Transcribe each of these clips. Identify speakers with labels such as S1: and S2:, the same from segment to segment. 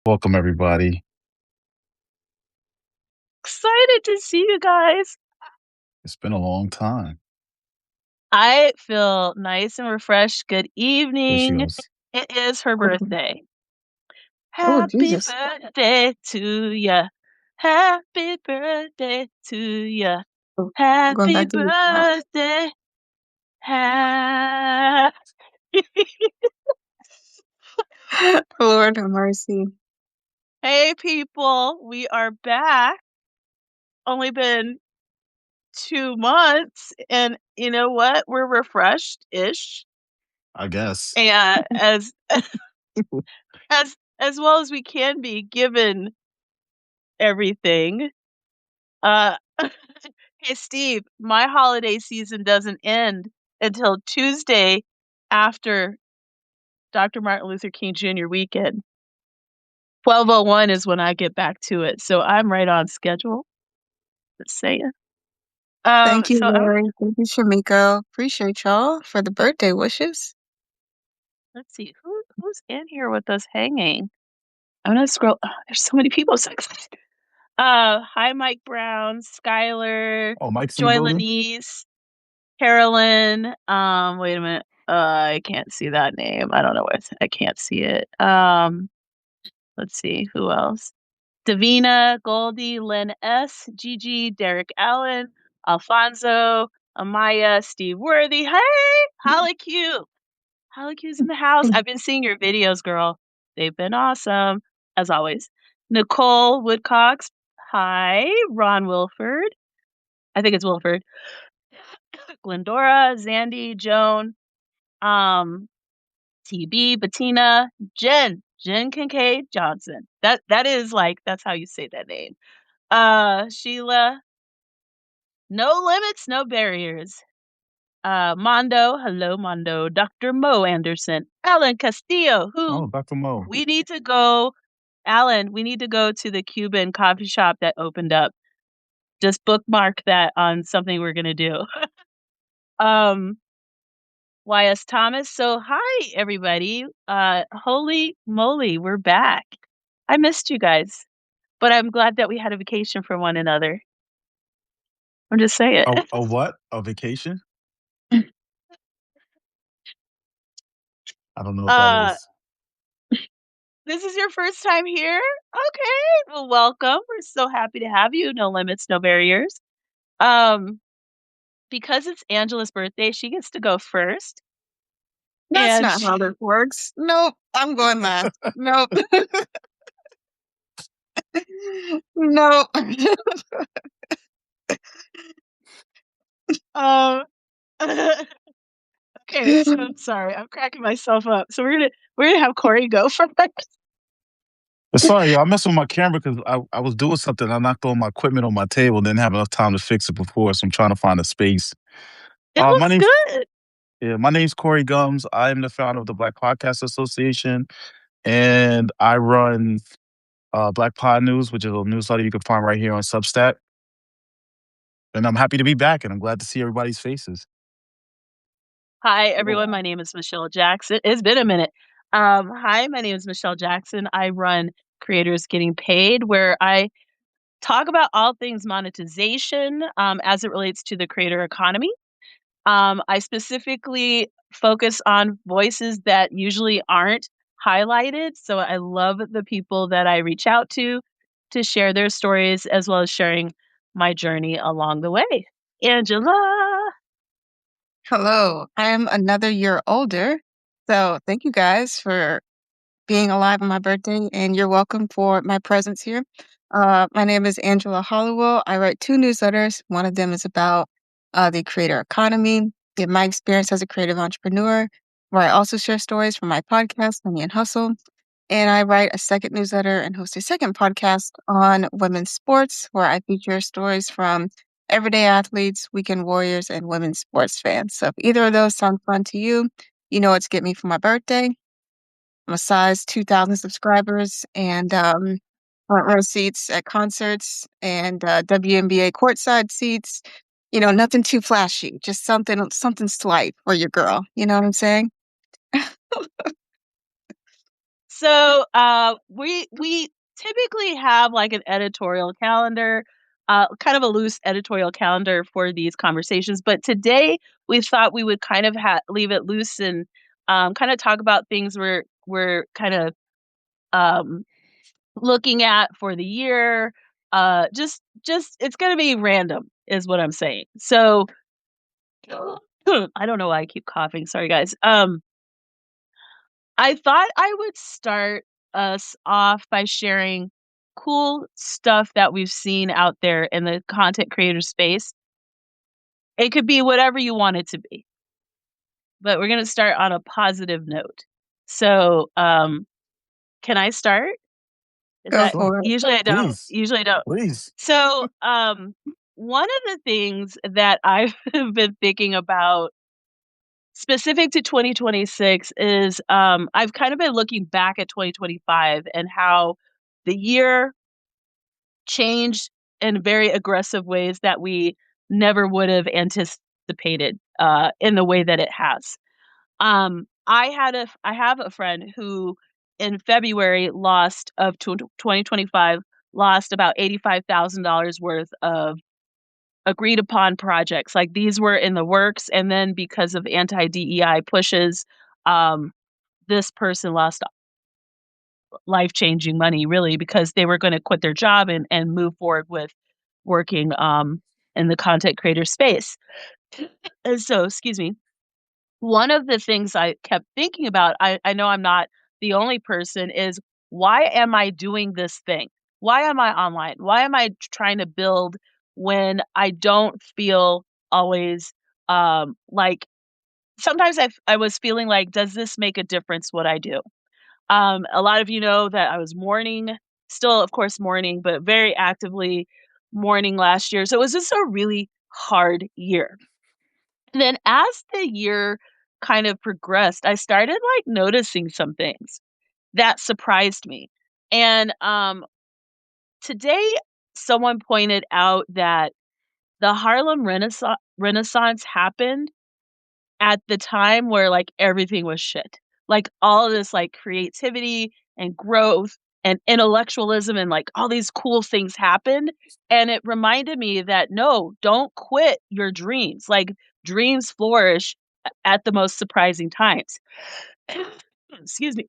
S1: Welcome, everybody.
S2: Excited to see you guys.
S1: It's been a long time.
S2: I feel nice and refreshed. Good
S1: There she
S2: evening.
S1: goes.
S2: It is her
S3: Mhm.
S2: birthday.
S3: Oh,
S2: Happy
S3: Jesus.
S2: birthday to ya. Happy birthday to ya.
S3: Oh, going
S2: Happy
S3: back to the top.
S2: birthday. Ha-
S3: Lord have mercy.
S2: Hey, people. We are back. Only been 2 months. And you know what? We're refreshed ish.
S1: I guess.
S2: And as well as we can be given everything. Uh, hey, Steve, my holiday season doesn't end until Tuesday after Dr. Martin Luther King Jr. weekend. 12:01 is when I get back to it, so I'm right on schedule. Just saying.
S3: Thank you,
S2: So
S3: Lori. Thank you, Shamiko. Appreciate y'all for the birthday wishes.
S2: let's see who's in here with us hanging. I'm gonna scroll. Oh, there's so many people. So excited. Hi, Mike Brown, Skylar,
S1: Oh, Mike's in the
S2: Joy
S1: building?
S2: Lenise, Carolyn, wait a minute. I can't see that name. I don't know what I can't see it. Let's see who else. Davina, Goldie, Lynn S, Gigi, Derek Allen, Alfonso, Amaya, Steve Worthy. Hey, Holly Q. Holly Q's in the house. I've been seeing your videos, girl. They've been awesome, as always. Nicole Woodcox. Hi, Ron Wilford. I think it's Wilford. Glendora, Zandy, Joan, um, TB, Bettina, Jen Kincaid Johnson. That is like that's how you say that name. Sheila, no limits, no barriers. Mondo, hello Mondo, Dr. Mo Anderson, Alan Castillo, who
S1: Oh, Dr. Mo.
S2: we need to go. Alan, we need to go to the Cuban coffee shop that opened up. Just bookmark that on something we're gonna do. um, YS Thomas. So, hi, everybody. Holy moly, we're back. I missed you guys, but I'm glad that we had a vacation from one another. I'm just saying.
S1: A what? A vacation? I don't know what that
S2: Uh,
S1: is.
S2: this is your first time here? Okay. Well, welcome. We're so happy to have you. No limits, no barriers. Um, because it's Angela's birthday, she gets to go first.
S3: That's
S2: And
S3: not how this works. Nope. I'm going last. Nope. Nope.
S2: um okay, so sorry, I'm cracking myself up. So we're gonna have Corey go first.
S1: Sorry, yo, I messed with my camera because I was doing something. I knocked all my equipment on my table, didn't have enough time to fix it before, so I'm trying to find a space.
S2: It
S1: My
S2: looks
S1: name's
S2: good.
S1: my name's Corey Gums. I am the founder of the Black Podcast Association, and I run Black Pod News, which is a newsletter you can find right here on Substack. And I'm happy to be back, and I'm glad to see everybody's faces.
S2: Hi, everyone.
S3: Yeah.
S2: My name is Michelle Jackson. It's been a minute. Hi, my name is Michelle Jackson. I run Creators Getting Paid, where I talk about all things monetization as it relates to the creator economy. I specifically focus on voices that usually aren't highlighted. So I love the people that I reach out to share their stories as well as sharing my journey along the way. Angela.
S3: Hello. I'm another year older. So thank you guys for being alive on my birthday, and you're welcome for my presence here. My name is Angela Hollowell. I write two newsletters. One of them is about the creator economy, give my experience as a creative entrepreneur, where I also share stories from my podcast, Money and Hustle. And I write a second newsletter and host a second podcast on women's sports, where I feature stories from everyday athletes, weekend warriors, and women's sports fans. So if either of those sound fun to you, you know what to get me for my birthday. I'm a size 2,000 subscribers and front row seats at concerts and WNBA courtside seats. You know, nothing too flashy, just something slight for your girl. You know what I'm saying?
S2: So we typically have like an editorial calendar, kind of a loose editorial calendar for these conversations. But today we thought we would kind of leave it loose and kind of talk about things we're kind of um, looking at for the year. Just it's gonna be random, is what I'm saying. So I don't know why I keep coughing. Sorry, guys. I thought I would start us off by sharing cool stuff that we've seen out there in the content creator space. It could be whatever you want it to be, but we're gonna start on a positive note. So, can I start? Is
S3: Go
S2: that
S1: Sure.
S3: for it.
S2: usually I don't.
S1: Please.
S2: Usually I don't.
S1: Please.
S2: So, one of the things that I've been thinking about specific to 2026 is I've kind of been looking back at 2025 and how the year changed in very aggressive ways that we never would have anticipated in the way that it has. I have a friend who in February lost of 2025 lost about $85,000 worth of agreed upon projects. Like these were in the works, and then because of anti DEI pushes, um, this person lost life changing money really because they were going to quit their job and move forward with working in the content creator space. And so, excuse me, one of the things I kept thinking about, I know I'm not the only person, is why am I doing this thing? Why am I online? Why am I trying to build when I don't feel always like sometimes I was feeling like, does this make a difference what I do? A lot of you know that I was mourning, still, of course, mourning, but very actively mourning last year. So it was just a really hard year. And then as the year kind of progressed, I started like noticing some things that surprised me. And today, someone pointed out that the Harlem Renaissance happened at the time where, like, everything was shit. Like, all of this, like, creativity and growth and intellectualism and, like, all these cool things happened, and it reminded me that, no, don't quit your dreams. Like, dreams flourish at the most surprising times. Excuse me.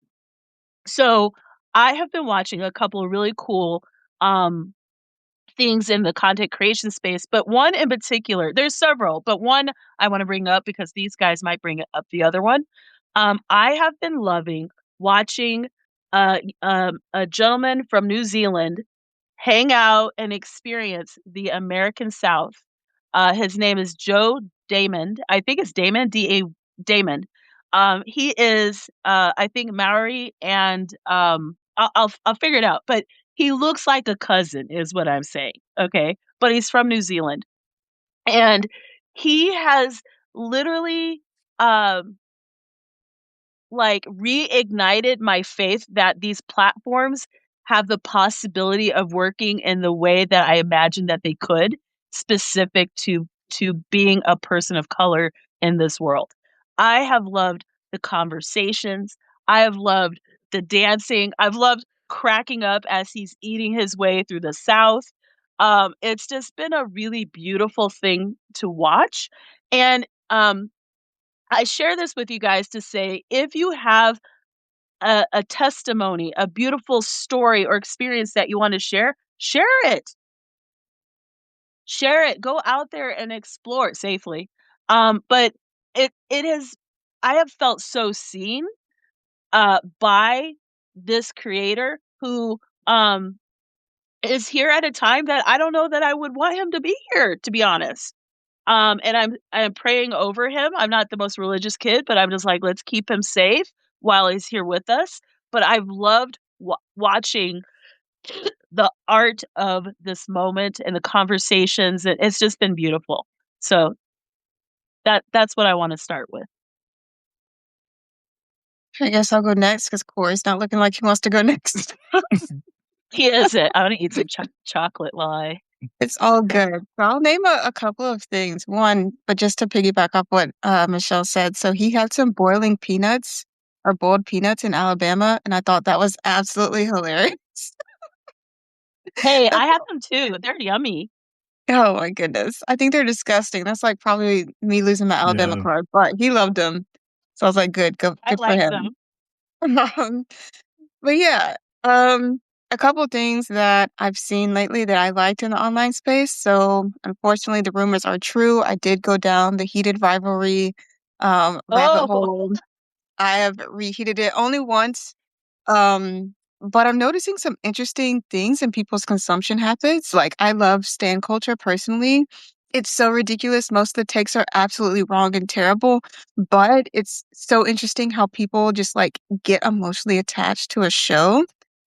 S2: So, I have been watching a couple of really cool, um things in the content creation space, but one in particular, there's several, but one I want to bring up because these guys might bring up the other one. I have been loving watching a gentleman from New Zealand hang out and experience the American South. His name is Joe Damon. I think it's Damon, Damon. He is, I think Maori, and I'll figure it out. But he looks like a cousin, is what I'm saying. Okay, but he's from New Zealand, and he has literally um like reignited my faith that these platforms have the possibility of working in the way that I imagined that they could, specific to being a person of color in this world. I have loved the conversations. I have loved the dancing. I've loved cracking up as he's eating his way through the South. It's just been a really beautiful thing to watch. And I share this with you guys to say if you have a testimony, a beautiful story or experience that you want to share, share it. Share it. Go out there and explore it safely. But it has I have felt so seen by this creator who is here at a time that I don't know that I would want him to be here, to be honest. And I'm praying over him. I'm not the most religious kid, but I'm just like, let's keep him safe while he's here with us. But I've loved watching the art of this moment and the conversations. It's just been beautiful. So that's what I want to start with.
S3: I guess I'll go next because Corey's not looking like he wants to go next.
S2: He is it. I want to eat some chocolate while I.
S3: It's all good. So I'll name a couple of things. One, but just to piggyback off what Michelle said. So he had some boiling peanuts are boiled peanuts in Alabama, and I thought that was absolutely hilarious.
S2: Hey, I have them too. They're yummy.
S3: Oh my goodness. I think they're disgusting. That's like probably me losing my Alabama
S1: Yeah,
S3: card, but he loved them. So I was like,
S2: I
S3: good for
S2: like
S3: him.
S2: them.
S3: Um, but yeah, um, a couple things that I've seen lately that I liked in the online space. So unfortunately, the rumors are true. I did go down the heated rivalry rabbit
S2: Oh,
S3: hole. I have reheated it only once. But I'm noticing some interesting things in people's consumption habits. Like, I love stan culture personally. It's so ridiculous. Most of the takes are absolutely wrong and terrible, but it's so interesting how people just like get emotionally attached to a show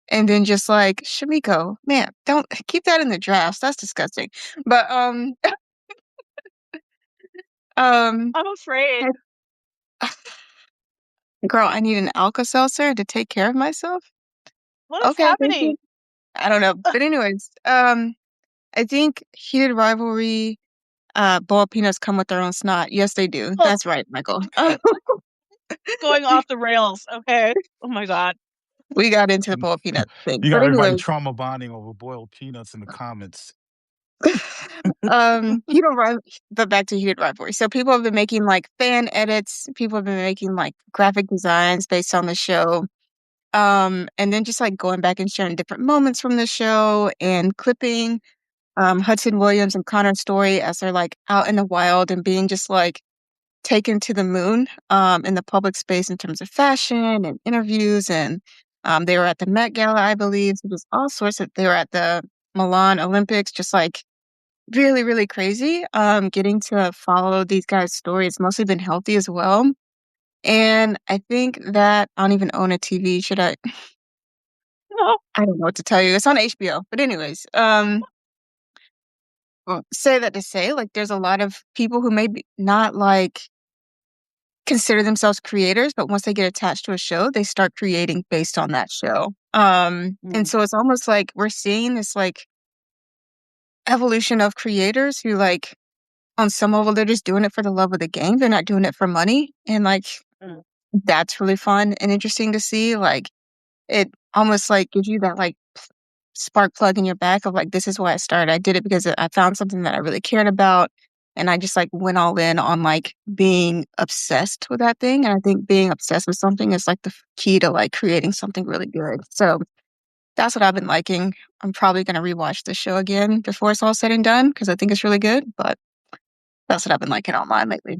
S3: and then just like, Shamiko, man, don't keep that in the drafts. That's disgusting. But um
S2: I'm afraid.
S3: girl, I need an Alka-Seltzer to take care of myself.
S2: What is
S3: Okay, thank you.
S2: happening?
S3: I don't know. But anyways, I think heated rivalry, boiled peanuts come with their own snot. Yes, they do.
S2: Oh,
S3: That's right, Michael.
S2: going off the rails. Okay. Oh my God.
S3: We got into the boiled peanut thing.
S1: you
S3: But
S1: got everybody
S3: anyways,
S1: trauma bonding over boiled peanuts in the comments.
S3: heated rivalry, but back to heated rivalry. So people have been making like fan edits. People have been making like graphic designs based on the show. And then just like going back and sharing different moments from the show and clipping Hudson Williams and Connor's story as they're like out in the wild and being just like taken to the moon in the public space in terms of fashion and interviews. And they were at the Met Gala, I believe. So there's all sorts of, they were at the Milan Olympics, just like really, really crazy. Getting to follow these guys' story. It's mostly been healthy as well. And I think that I don't even own a TV. Should I?
S2: No.
S3: I don't know what to tell you. It's on HBO. But anyways, well, say that to say, like, there's a lot of people who maybe not like consider themselves creators, but once they get attached to a show, they start creating based on that show. And
S2: Mm,
S3: so it's almost like we're seeing this like evolution of creators who like on some level they're just doing it for the love of the game. They're not doing it for money. And like
S2: mm.
S3: that's really fun and interesting to see. Like it almost like gives you that like spark plug in your back of like, this is why I started. I did it because I found something that I really cared about. And I just like went all in on like being obsessed with that thing. And I think being obsessed with something is like the key to like creating something really good. So that's what I've been liking. I'm probably going to rewatch the show again before it's all said and done because I think it's really good. But that's what I've been liking online lately.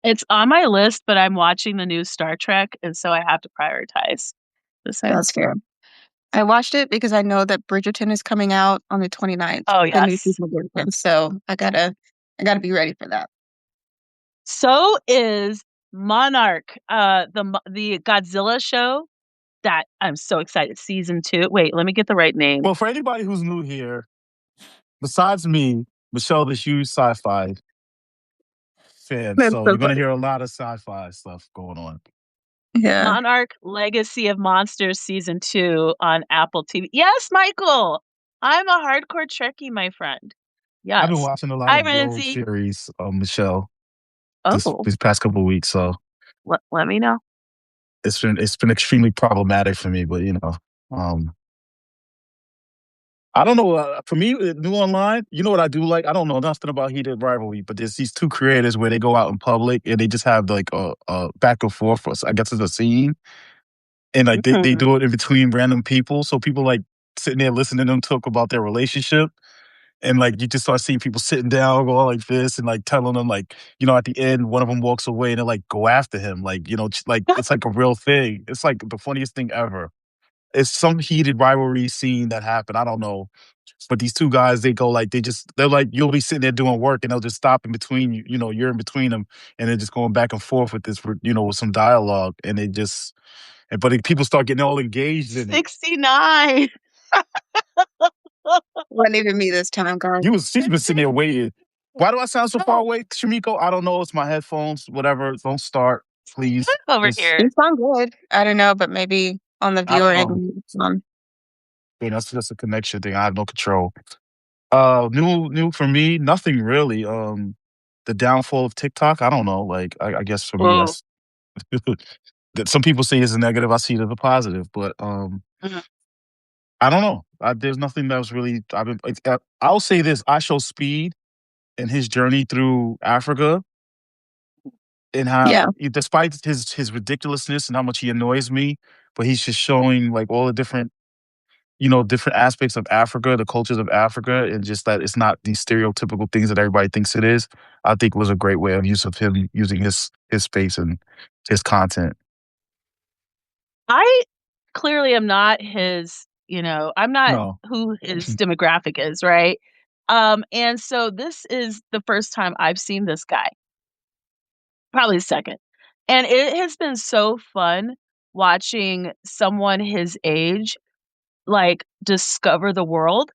S2: It's on my list, but I'm watching the new Star Trek, and so I have to prioritize this thing.
S3: That's fair. I watched it because I know that Bridgerton is coming out on the 29th,
S2: Oh
S3: the new
S2: yes.
S3: season of Bridgerton. So I gotta be ready for that.
S2: So is Monarch, the Godzilla show that I'm so excited. Season 2. Wait, let me get the right name.
S1: Well, for anybody who's new here, besides me, Michelle is huge sci-fi fan,
S3: That's
S1: so
S3: so
S1: you're gonna
S3: funny.
S1: hear a lot of sci-fi stuff going on.
S3: Yeah.
S2: Monarch Legacy of Monsters Season 2 on Apple TV. Yes, Michael. I'm a hardcore Trekkie, my friend.
S1: I've been
S2: Yes.
S1: watching a lot
S2: Hi,
S1: of the old
S2: Renzi.
S1: series, Michelle, this
S2: Oh,
S1: these past couple of weeks. So
S2: let me know.
S1: it's been extremely problematic for me. But um, I don't know. For me, new online, you know what I do like? I don't know nothing about heated rivalry, but there's these two creators where they go out in public and they just have like a back and forth. I guess it's a scene, and like they
S2: Mhm.
S1: do it in between random people. So people like sitting there listening to them talk about their relationship. And like you just start seeing people sitting down, going like this, and like telling them like, at the end, one of them walks away and they like go after him, like like it's like a real thing. It's like the funniest thing ever. It's some heated rivalry scene that happened. I don't know, but these two guys, they go like they're like you'll be sitting there doing work and they'll just stop in between you. You're in between them, and they're just going back and forth with this, with some dialogue, and they just, but people start getting all engaged in it.
S2: 69.
S3: Wasn't even me this time, guys.
S1: She's been sitting there waiting. Why do I sound so far away, Shamiko? I don't know. It's my headphones. Whatever. Don't start, please.
S2: Over
S1: Just
S2: here.
S3: You sound good. I don't know, but maybe on the
S1: I
S3: viewer
S1: don't
S3: end.
S1: know. That's just a connection thing. I have no control. New for me, nothing really. The downfall of TikTok. I don't know. Like, I guess for me,
S2: Oh,
S1: that's that some people see as a negative, I see it as a positive, but
S2: Mhm.
S1: I don't know. There's nothing that was really. I'll say this: I show Speed in his journey through Africa, and how,
S3: Yeah.
S1: despite his ridiculousness and how much he annoys me, but he's just showing like all the different, different aspects of Africa, the cultures of Africa, and just that it's not these stereotypical things that everybody thinks it is. I think was a great way of use of him using his space and his content.
S2: I clearly am not his, I'm not
S1: No,
S2: who his demographic is, right? And so this is the first time I've seen this guy, probably the second. And it has been so fun watching someone his age like discover the world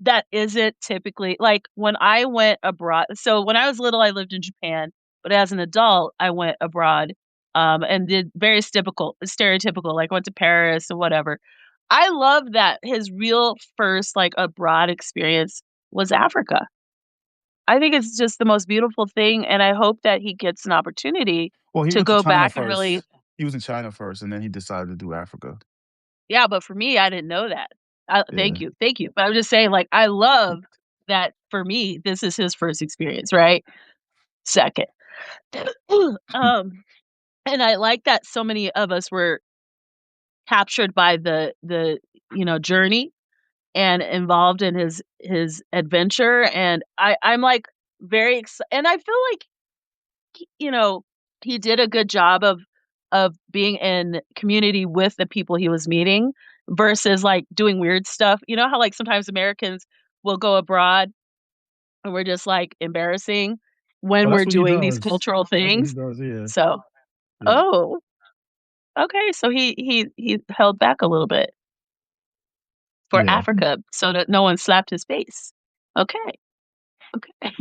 S2: that isn't typically like when I went abroad. So when I was little, I lived in Japan, but as an adult, I went abroad and did very typical, stereotypical, like went to Paris and whatever. I love that his real first like abroad experience was Africa. I think it's just the most beautiful thing, and I hope that he gets an opportunity
S1: well, he
S2: to
S1: went to
S2: go
S1: China
S2: back and really.
S1: first. He was in China first, and then he decided to do Africa.
S2: Yeah, but for me, I didn't know that.
S1: Yeah,
S2: Thank you. But I'm just saying, like, I love that for me, this is his first experience, right? Second, um, and I like that so many of us were captured by the journey and involved in his adventure, and I'm like very excited, and I feel like you know, he did a good job of being in community with the people he was meeting versus like doing weird stuff. You know how like sometimes Americans will go abroad and we're just like embarrassing when
S1: well,
S2: we're
S1: that's what he
S2: doing these
S1: does.
S2: cultural
S1: That's what he
S2: things.
S1: does. Yeah,
S2: So,
S1: yeah,
S2: oh, okay, so he held back a little bit for
S1: yeah.
S2: Africa so that no one slapped his face. Okay. Okay.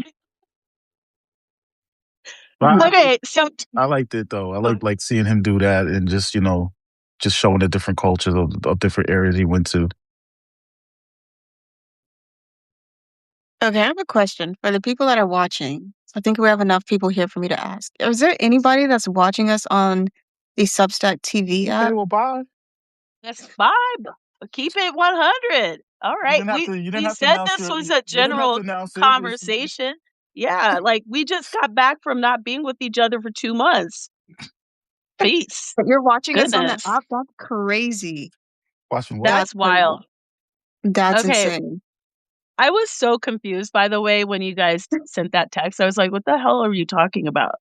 S1: But
S2: Okay, so
S1: I liked it though. I like seeing him do that and just just showing the different cultures of different areas he went to.
S3: Okay, I have a question for the people that are watching. I think we have enough people here for me to ask. Is there anybody that's watching us on the Substack TV
S1: Okay,
S3: app?
S1: well, bye.
S2: that's fine. Keep it 100. All
S1: You
S2: right.
S1: didn't have to. You didn't
S2: We
S1: have to
S2: said
S1: announce
S2: this
S1: your.
S2: was a
S1: You didn't have to
S2: general
S1: announce it.
S2: conversation. Yeah, like we just got back from not being with each other for 2 months. Peace.
S3: But you're watching us on the
S2: Goodness.
S3: app? That's crazy.
S1: Watching what?
S3: That's
S2: That's
S3: crazy.
S2: wild.
S3: That's
S2: Okay.
S3: insane.
S2: I was so confused by the way when you guys sent that text. I was like, what the hell are you talking about?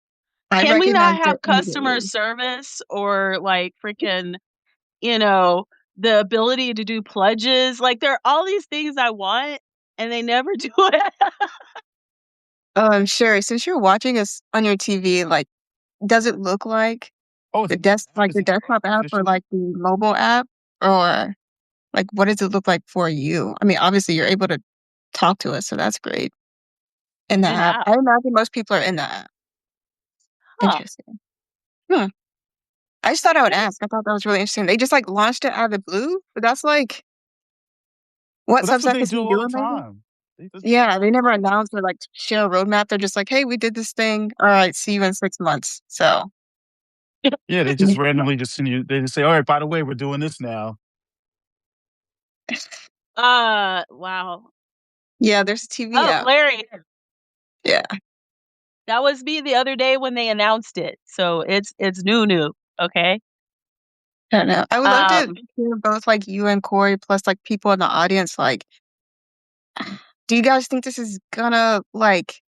S3: I
S2: Can we not
S3: recognized it
S2: have customer
S3: immediately.
S2: service or like freaking, you know, the ability to do pledges? Like there are all these things I want and they never do it.
S3: Sure. Since you're watching us on your TV, like, does it look like
S1: Oh,
S3: the
S1: it's
S3: desktop app or
S1: officially.
S3: like the mobile app? Or like what does it look like for you? I mean, obviously you're able to talk to us, so that's great. In the
S2: In
S3: app.
S2: app.
S3: I imagine most people are in the app.
S2: Huh.
S3: Interesting. Hmm. I just thought I would
S2: Okay.
S3: ask. I thought that was really interesting. They just like launched it out of the blue, but that's like what
S1: But that's what
S3: Substack
S1: they
S3: has
S1: do
S3: been
S1: all the
S3: doing lately.
S1: time. They just do
S3: Yeah,
S1: that all
S3: they
S1: the
S3: never
S1: time.
S3: announced or like share a roadmap. They're just like, hey, we did this thing. All right, see you in 6 months. So
S1: Yeah, they just randomly just send you. They just say, "All right, by the way, we're doing this now."
S2: Wow.
S3: yeah, there's a TV
S2: Oh,
S3: app.
S2: Larry,
S3: Yeah,
S2: that was me the other day when they announced it. So it's new, okay?
S3: I don't know. I would love to
S2: Um,
S3: hear both like you and Corey plus like people in the audience. Like, do you guys think this is gonna like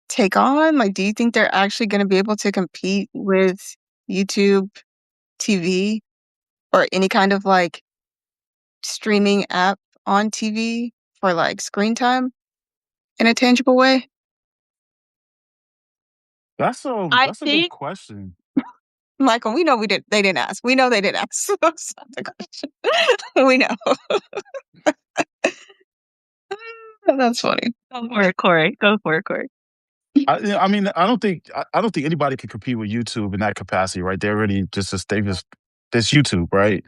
S3: take on? Like, do you think they're actually gonna be able to compete with YouTube TV or any kind of like streaming app on TV for like screen time in a tangible way?
S2: I
S1: That's a good
S2: think
S1: question.
S3: Michael, we know they didn't ask. We know they didn't ask. That's not the question. We know. That's funny.
S2: go for it, Corey. Go for it, Corey.
S1: I mean, I don't think anybody can compete with YouTube in that capacity, right? They're already they just there's YouTube, right?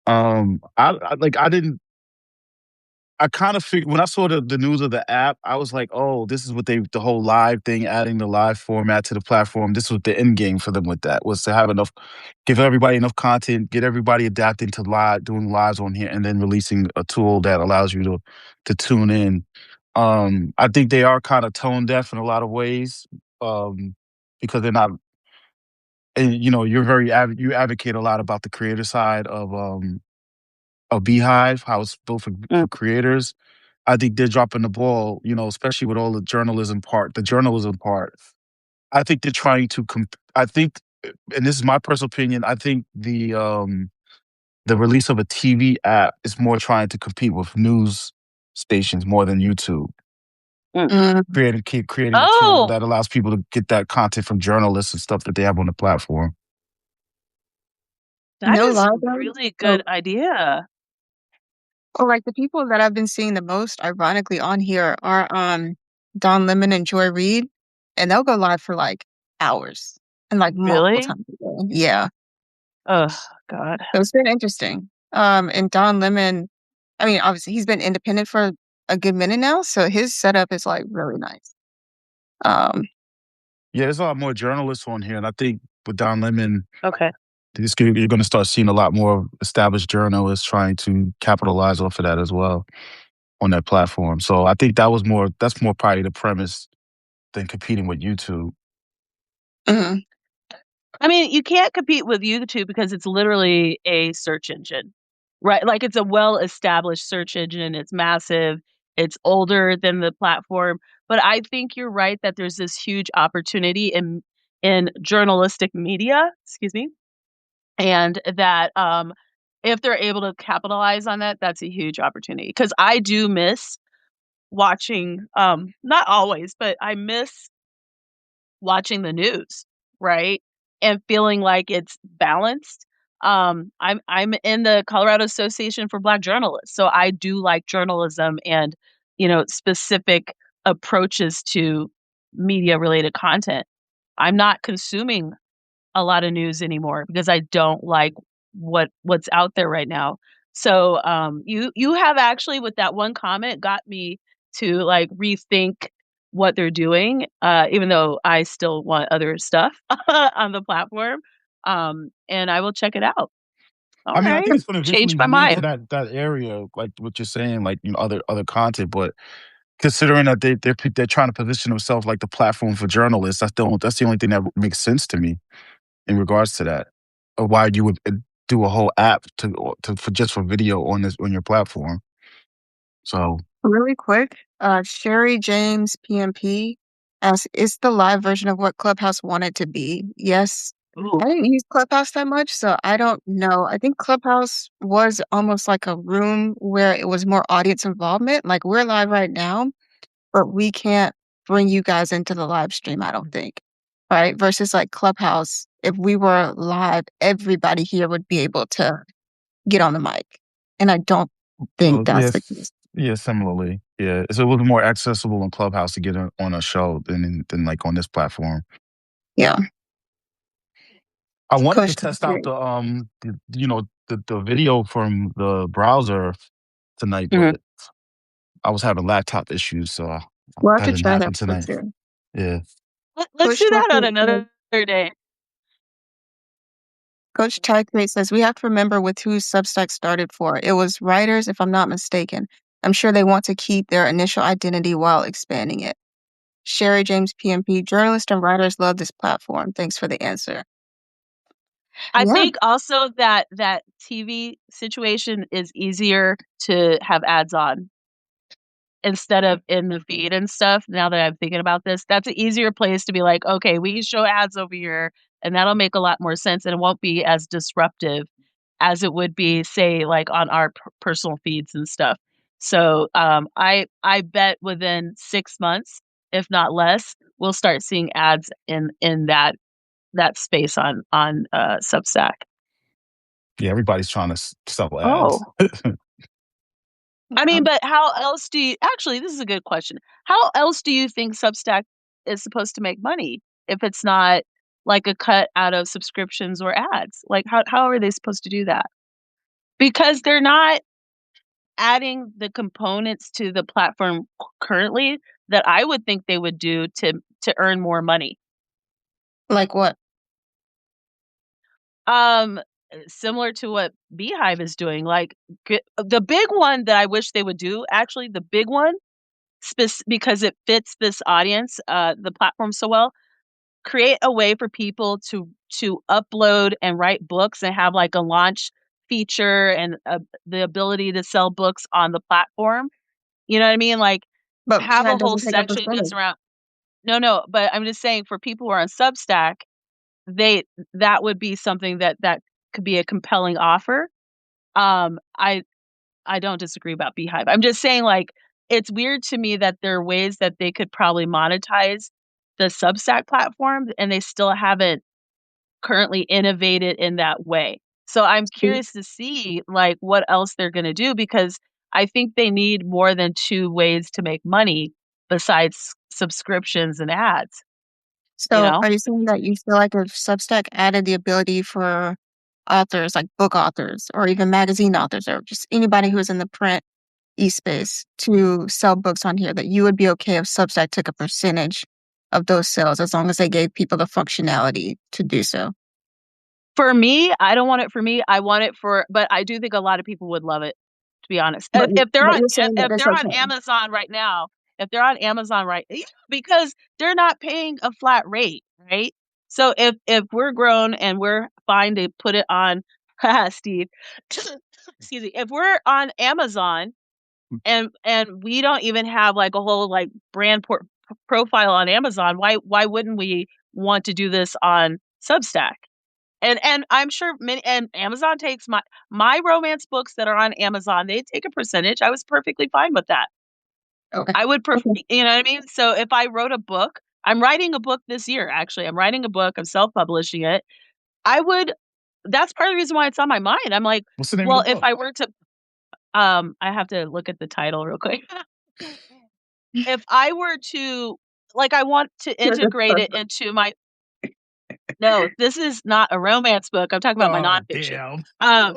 S1: I didn't. I kind of figured when I saw the news of the app, I was like, "Oh, this is what the whole live thing, adding the live format to the platform. This was the end game for them with that was to have enough, give everybody enough content, get everybody adapting to live, doing lives on here, and then releasing a tool that allows you to tune in." I think they are kind of tone deaf in a lot of ways, um, because they're not. And you advocate a lot about the creator side of Beehive, how it's built
S2: Mm,
S1: for creators. I think they're dropping the ball, especially with all the journalism part. The journalism part, I think they're trying to. I think, and this is my personal opinion. I think the release of a TV app is more trying to compete with news stations more than YouTube.
S2: mm.
S3: Mm,
S1: Creating a tool
S2: Oh,
S1: that allows people to get that content from journalists and stuff that they have on the platform.
S2: that
S3: no
S2: is
S3: lie
S2: a
S3: though.
S2: really
S3: So,
S2: good idea.
S3: like the people that I've been seeing the most, ironically, on here are Don Lemon and Joy Reid, and they'll go live for like hours and like multiple
S2: Really?
S3: times a day. Yeah,
S2: Oh, God.
S3: so it's been interesting. And Don Lemon, I mean, obviously he's been independent for a good minute now, so his setup is like really nice. Um,
S1: Yeah, there's a lot more journalists on here, and I think with Don Lemon,
S2: Okay.
S1: you're going to start seeing a lot more established journalists trying to capitalize off of that as well on that platform. So I think that's more probably the premise than competing with YouTube.
S3: mhm.
S2: I mean, you can't compete with YouTube because it's literally a search engine, right? Like it's a well-established search engine. It's massive. It's older than the platform. But I think you're right that there's this huge opportunity in journalistic media, excuse me, and that if they're able to capitalize on that, that's a huge opportunity. Because I do miss watching, not always, but I miss watching the news, right? And feeling like it's balanced. I'm in the Colorado Association for Black Journalists, so I do like journalism and specific approaches to media related content. I'm not consuming a lot of news anymore because I don't like what's out there right now. So you have actually with that one comment got me to like rethink what they're doing, even though I still want other stuff on the platform. And I will check it out. All
S1: I mean, I
S2: right.
S1: think it's going to eventually
S2: Changed my
S1: lead to
S2: mind.
S1: that area, like what you're saying, like other content. But considering that they're trying to position themselves like the platform for journalists, that's the only thing that makes sense to me in regards to that. Or why you would do a whole app for just for video on your platform. So
S3: Really quick, Sherry James PMP asks, "Is the live version of what Clubhouse wanted to be?" Yes. I
S2: Ooh.
S3: didn't use Clubhouse that much, so I don't know. I think Clubhouse was almost like a room where it was more audience involvement. Like we're live right now, but we can't bring you guys into the live stream, I don't think. Right? Versus like Clubhouse, if we were live, everybody here would be able to get on the mic. And I don't think
S1: oh,
S3: that's the case.
S1: yes, yeah, similarly, yeah. So it was more accessible in Clubhouse to get on a show than like on this platform.
S3: Yeah.
S1: I wanted to
S3: Coach
S1: test out the video from the browser tonight,
S2: Mhm.
S1: but I was having laptop issues, so
S3: We'll have
S1: that
S3: to
S1: didn't
S3: try that
S1: happen
S3: for
S1: tonight.
S3: too.
S1: Yeah.
S2: Let's
S3: Coach
S2: do that on
S3: Tucker says,
S2: another day.
S3: Coach Tucker says, we have to remember with who Substack started for. It was writers, if I'm not mistaken. I'm sure they want to keep their initial identity while expanding it. Sherry James PMP, journalists and writers love this platform. Thanks for the answer.
S2: I
S3: Yeah,
S2: think also that TV situation is easier to have ads on instead of in the feed and stuff. Now that I'm thinking about this, that's an easier place to be like, okay, we can show ads over here, and that'll make a lot more sense, and it won't be as disruptive as it would be, say, like on our personal feeds and stuff. So I bet within 6 months, if not less, we'll start seeing ads in that space on Substack.
S1: Yeah, everybody's trying to sell ads.
S2: Oh. I mean,
S3: um,
S2: but how else do you actually, this is a good question. How else do you think Substack is supposed to make money if it's not like a cut out of subscriptions or ads? Like how are they supposed to do that? Because they're not adding the components to the platform currently that I would think they would do to earn more money.
S3: Like what?
S2: Um, Similar to what Beehive is doing, like the big one that I wish they would do, actually, the big one, because it fits this audience, the platform so well, create a way for people to upload and write books and have like a launch feature and the ability to sell books on the platform. You know what I mean? Like
S3: But
S2: have a
S3: that
S2: whole
S3: doesn't take a
S2: section just
S3: percentage.
S2: around. No, no, but I'm just saying for people who are on Substack, they that would be something that could be a compelling offer. Um, I I don't disagree about Beehive. I'm just saying, like, it's weird to me that there are ways that they could probably monetize the Substack platform, and they still haven't currently innovated in that way. So I'm curious to see, like, what else they're gonna do because I think they need more than 2 ways to make money besides subscriptions and ads, you
S3: So,
S2: know?
S3: are you saying that you feel like if Substack added the ability for authors, like book authors, or even magazine authors, or just anybody who is in the print e-space to sell books on here, that you would be okay if Substack took a percentage of those sales as long as they gave people the functionality to do so?
S2: For me, I don't want it for me, I want it for but I do think a lot of people would love it, to be honest.
S3: But
S2: If they're
S3: but
S2: on
S3: you're saying that
S2: if
S3: it's
S2: they're on
S3: okay.
S2: Amazon right now, if they're on Amazon right yeah, because they're not paying a flat rate, right? So if we're grown and we're fine to put it on Steve, excuse me, if we're on Amazon and we don't even have, like, a whole, like, brand profile on Amazon, why wouldn't we want to do this on Substack? And I'm sure many and Amazon takes my romance books that are on Amazon, they take a percentage, I was perfectly fine with that.
S3: Okay.
S2: I would
S3: Okay.
S2: you know what I mean? So if I wrote a book I'm writing a book this year, actually, I'm writing a book, I'm self-publishing it. I would that's part of the reason why it's on my mind. I'm like,
S1: What's the name of the
S2: well, if
S1: book?
S2: I were to I have to look at the title real quick. If I were to like, I want to
S3: You're just
S2: integrate it
S3: perfect.
S2: into my no, this is not a romance book, I'm talking about my
S1: Oh,
S2: nonfiction.
S1: damn.
S2: Um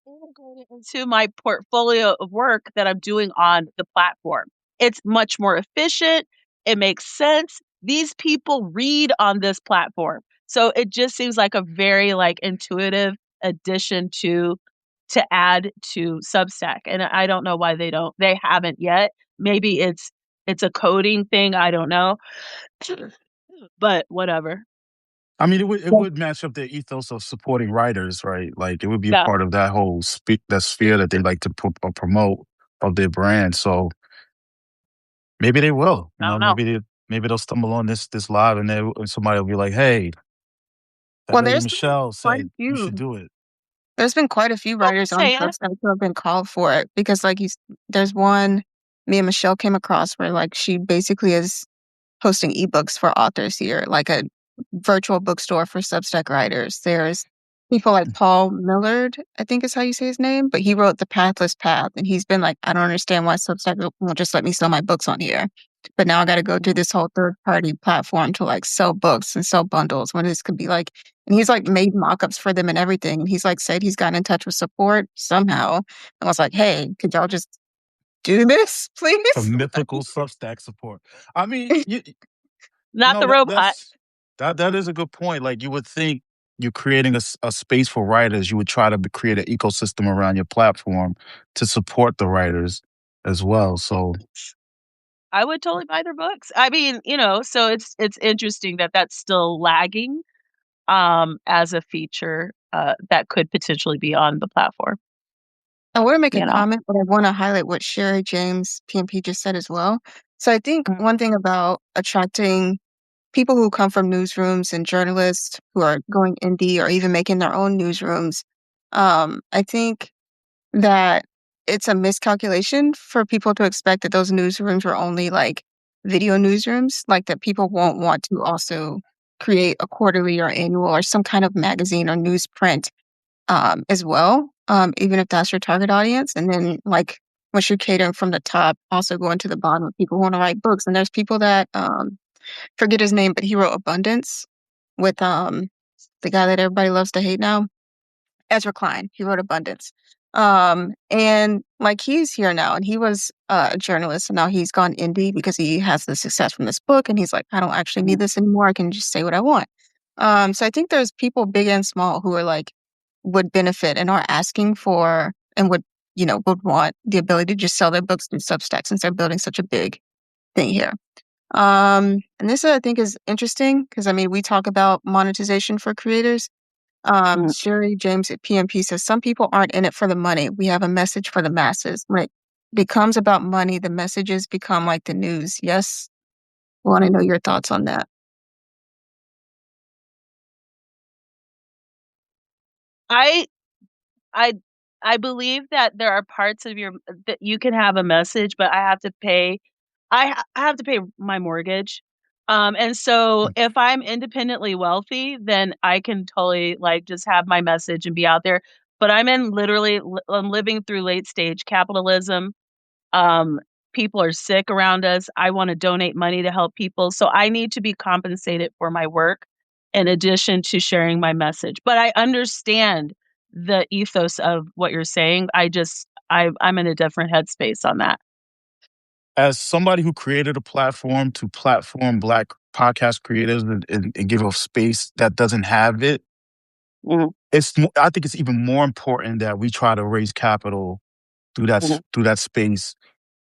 S2: integrate it into my portfolio of work that I'm doing on the platform. It's much more efficient. It makes sense. These people read on this platform. So it just seems like a very like intuitive addition to add to Substack. And I don't know why they haven't yet. Maybe it's a coding thing, I don't know. But whatever.
S1: I mean, it
S3: Yeah.
S1: would match up their ethos of supporting writers, right? Like, it would be a
S2: Yeah,
S1: part of that whole that sphere that they like to promote of their brand. So maybe they will. You
S2: I
S1: know,
S2: don't know.
S1: maybe they'll stumble on this live, and somebody will be like, "Hey, that
S3: Well,
S1: lady
S3: there's been
S1: Michelle
S3: quite a
S1: said you should
S3: few.
S1: do it."
S3: There's been quite a few
S2: I'm
S3: writers
S2: just
S3: on
S2: saying.
S3: Substack who have been called for it because, like, there's one me and Michelle came across where, like, she basically is hosting ebooks for authors here, like a virtual bookstore for Substack writers. There's people like Paul Millard, I think is how you say his name, but he wrote The Pathless Path, and he's been like, I don't understand why Substack won't just let me sell my books on here. But now I got to go through
S2: Mhm.
S3: this whole third party platform to like sell books and sell bundles when this could be like, and he's like made mock-ups for them and everything. And he's like said he's gotten in touch with support somehow. And was like, hey, could y'all just do this,
S1: The
S3: please?
S1: mythical Substack support. I mean,
S2: Not
S1: no,
S2: the robot.
S1: that is a good point. Like, you would think you're creating a space for writers, you would try to create an ecosystem around your platform to support the writers as well. So
S2: I would totally buy their books. I mean, so it's interesting that that's still lagging, as a feature, that could potentially be on the platform,
S3: I want to make a
S2: you know?
S3: comment, but I want to highlight what Sherry James, PMP, just said as well. So I think
S2: Mm.
S3: one thing about attracting people who come from newsrooms and journalists who are going indie or even making their own newsrooms, I think that it's a miscalculation for people to expect that those newsrooms are only like video newsrooms, like that people won't want to also create a quarterly or annual or some kind of magazine or newsprint as well, even if that's your target audience. And then, like, once you're catering from the top, also going to the bottom of people who want to write books. And there's people that forget his name, but he wrote Abundance with the guy that everybody loves to hate now, Ezra Klein. He wrote Abundance. And like he's here now, and he was a journalist, and now he's gone indie because he has the success from this book, and he's like, I don't actually need this anymore. I can just say what I want. So I think there's people big and small who are like would benefit and are asking for and would would want the ability to just sell their books through Substack since they're building such a big thing here. And this I think is interesting because I mean we talk about monetization for creators.
S2: Mhm.
S3: Sherry James at PMP says some people aren't in it for the money. We have a message for the masses. When it becomes about money, the messages become like the news. Yes. Want to know your thoughts on that.
S2: I I I believe that there are parts of your that you can have a message, but I have to pay my mortgage. And so if I'm independently wealthy, then I can totally like just have my message and be out there. But I'm living through late stage capitalism. Um, People are sick around us. I want to donate money to help people. So I need to be compensated for my work in addition to sharing my message. But I understand the ethos of what you're saying. I'm in a different headspace on that.
S1: As somebody who created a platform to platform Black podcast creators and give a space that doesn't have it,
S2: Mhm,
S1: I think it's even more important that we try to raise capital
S2: mhm,
S1: through that space.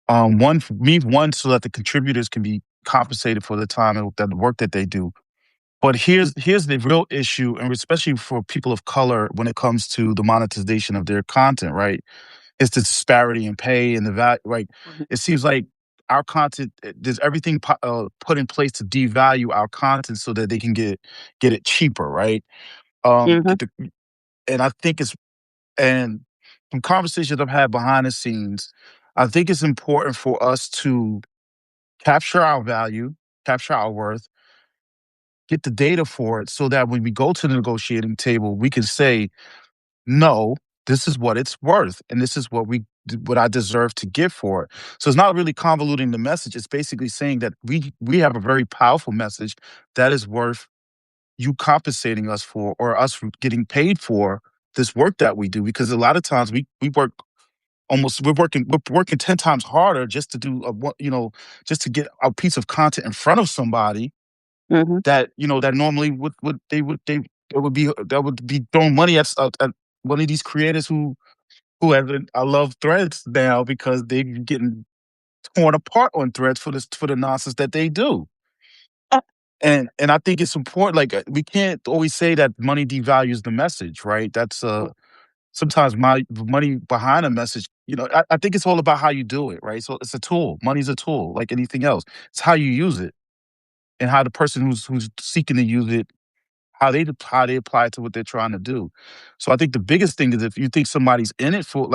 S1: One for me, one so that the contributors can be compensated for the time and the work that they do. But here's the real issue, and especially for people of color, when it comes to the monetization of their content, right? It's the disparity in pay and the value. Right?
S2: mhm,
S1: It seems like our content, there's everything put in place to devalue our content so that they can get it cheaper, right?
S2: mhm.
S1: And I think it's and from conversations I've had behind the scenes, I think it's important for us to capture our value, capture our worth, get the data for it so that when we go to the negotiating table, we can say, no, this is what it's worth. And this is what I deserve to get for it. So it's not really convoluting the message. It's basically saying that we have a very powerful message that is worth you compensating us for or us getting paid for this work that we do. Because a lot of times we work we're working 10 times harder just to do just to get a piece of content in front of somebody
S2: Mhm.
S1: that that normally that would be throwing money at one of these creators who have I love Threads now because they're getting torn apart on Threads for the nonsense that they do.
S2: Uh,
S1: And I think it's important. Like we can't always say that money devalues the message, right? That's sometimes my money behind a message. I think it's all about how you do it, right? So it's a tool. Money's a tool, like anything else. It's how you use it and how the person who's seeking to use it how they apply it to what they're trying to do. So I think the biggest thing is if you think somebody's in it for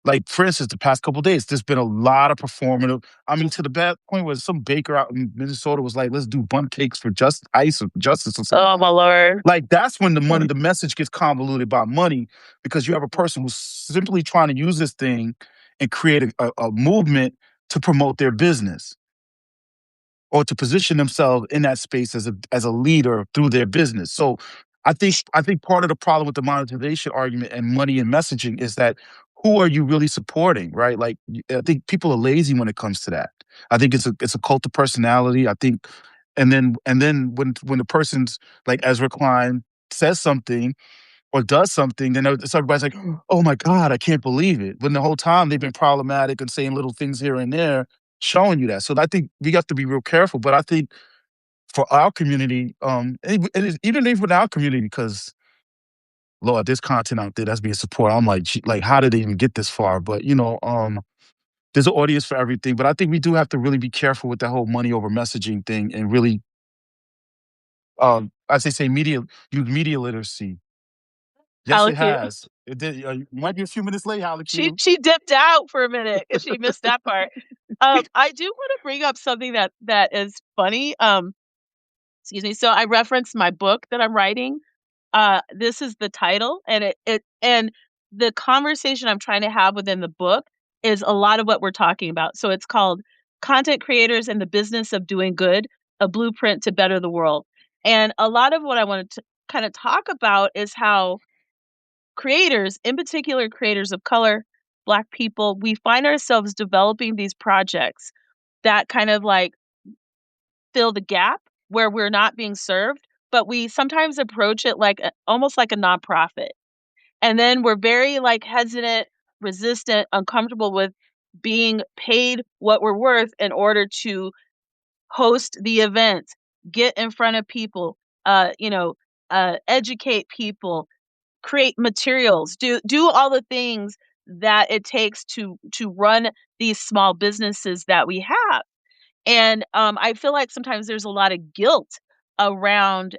S1: like for instance, the past couple of days, there's been a lot of performative. I mean, to the bad point where some baker out in Minnesota was like, "Let's do bun cakes for just ice or justice or something."
S2: oh my lord.
S1: Like that's when the message gets convoluted about money because you have a person who's simply trying to use this thing and create a movement to promote their business or to position themselves in that space as a leader through their business. So I think part of the problem with the monetization argument and money and messaging is that who are you really supporting, right? Like I think people are lazy when it comes to that. I think it's a cult of personality. I think and then when the person's like Ezra Klein says something or does something, then everybody's like, "Oh my God, I can't believe it." When the whole time they've been problematic and saying little things here and there, showing you that. So I think we have to be real careful. But I think for our community, even with our community, because Lord, there's content out there that's being supported. I'm like, "Gee, like, how did they even get this far?" But there's an audience for everything. But I think we do have to really be careful with that whole money over messaging thing and really, as they say, use media literacy. Yes, it
S2: Alex, you
S1: has. It did. You might be a few minutes late, Alex.
S2: she dipped out for a minute because she missed that part. I do want to bring up something that is funny. Excuse me. So I referenced my book that I'm writing. This is the title, and and the conversation I'm trying to have within the book is a lot of what we're talking about. So it's called Content Creators and the Business of Doing Good: A Blueprint to Better the World. And a lot of what I wanted to kind of talk about is how creators, in particular creators of color, Black people, we find ourselves developing these projects that kind of like fill the gap where we're not being served, but we sometimes approach it like almost like a nonprofit. And then we're very like hesitant, resistant, uncomfortable with being paid what we're worth in order to host the event, get in front of people, you know, educate people, create materials, do all the things that it takes to run these small businesses that we have. And I feel like sometimes there's a lot of guilt around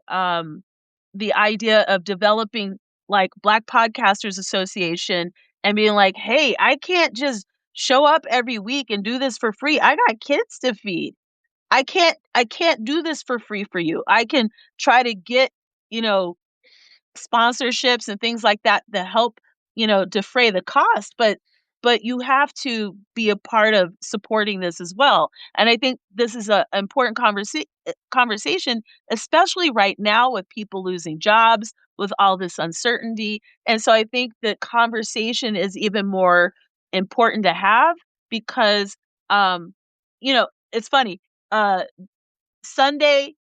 S2: the idea of developing like Black Podcasters Association and being like, hey, I can't just show up every week and do this for free. I got kids to feed. I can't do this for you. I can try to get, you know, sponsorships and things like that that help, you know, defray the cost, but you have to be a part of supporting this as well. And I think this is a important conversation, especially right now with people losing jobs, with all this uncertainty. And so I think that conversation is even more important to have because um you know, it's funny. Uh Sunday,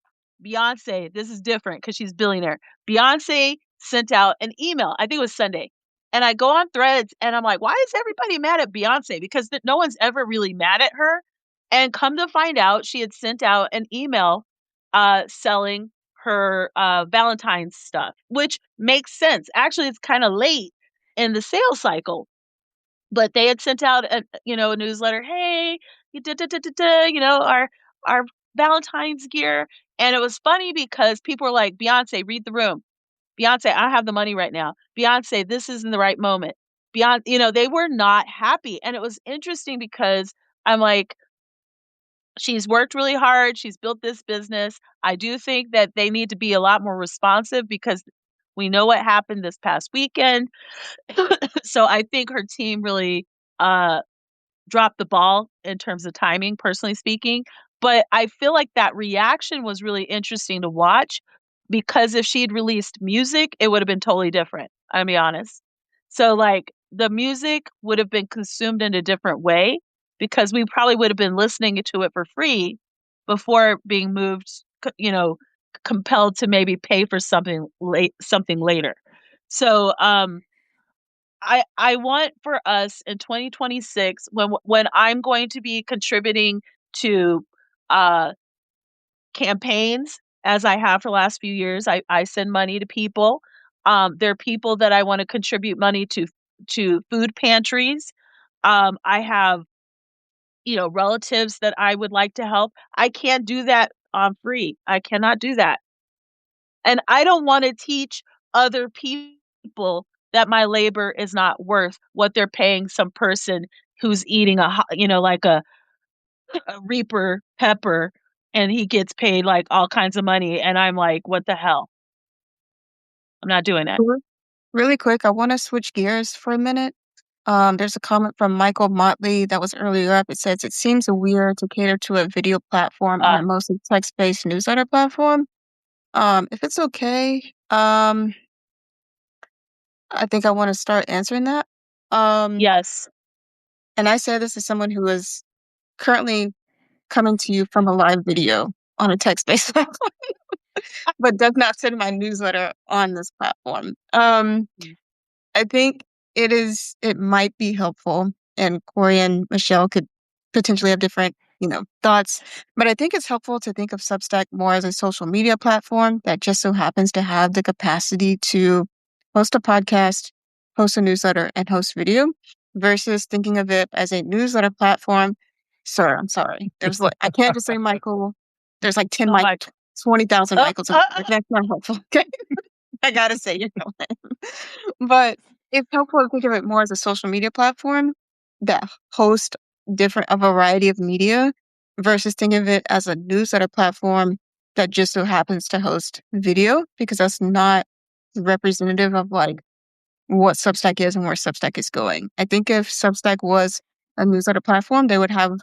S2: Beyonce, this is different because she's billionaire. Beyonce sent out an email. I think it was Sunday. And I go on Threads and I'm like, why is everybody mad at Beyonce? Because no one's ever really mad at her. And come to find out, she had sent out an email selling her Valentine's stuff, which makes sense. Actually, it's kind of late in the sales cycle, but they had sent out a, you know, a newsletter. Hey, you know, our Valentine's gear. And it was funny because people were like, Beyonce, read the room. Beyonce, I don't have the money right now. Beyonce, this isn't the right moment. Beyonce, you know, they were not happy. And it was interesting because I'm like, she's worked really hard. She's built this business. I do think that they need to be a lot more responsive because we know what happened this past weekend. So I think her team really uh dropped the ball in terms of timing, personally speaking. But I feel like that reaction was really interesting to watch because if she'd released music, it would have been totally different. I'll be honest. So, like, the music would have been consumed in a different way because we probably would have been listening to it for free before being moved, you know, compelled to maybe pay for something later. So, I want for us in 2026 when I'm going to be contributing to uh campaigns as I have for the last few years. I send money to people. There are people that I want to contribute money to food pantries. I have, you know, relatives that I would like to help. I can't do that on free. I cannot do that. And I don't want to teach other people that my labor is not worth what they're paying some person who's eating you know, like a Reaper pepper and he gets paid like all kinds of money. And I'm like, what the hell? I'm not doing that.
S3: Really quick, I want to switch gears for a minute. There's a comment from Michael Motley that was earlier up. It says, it seems weird to cater to a video platform on
S2: Uh,
S3: a mostly text-based newsletter platform. If it's okay, I think I want to start answering that. Um,
S2: yes.
S3: and I say this as someone who is currently coming to you from a live video on a text-based platform, but does not send my newsletter on this platform.
S2: Mm.
S3: I think it might be helpful, and Corey and Michelle could potentially have different, thoughts, but I think it's helpful to think of Substack more as a social media platform that just so happens to have the capacity to host a podcast, host a newsletter, and host video versus thinking of it as a newsletter platform. Sir, I'm sorry. I can't just say Michael. There's like 10
S2: Oh
S3: Mike,
S2: my.
S3: 20,000
S2: Uh,
S3: Michaels.
S2: uh,
S3: That's not helpful. Okay. I gotta say, but it's helpful to think of it more as a social media platform that hosts a variety of media versus thinking of it as a newsletter platform that just so happens to host video because that's not representative of like what Substack is and where Substack is going. I think if Substack was a newsletter platform, they would have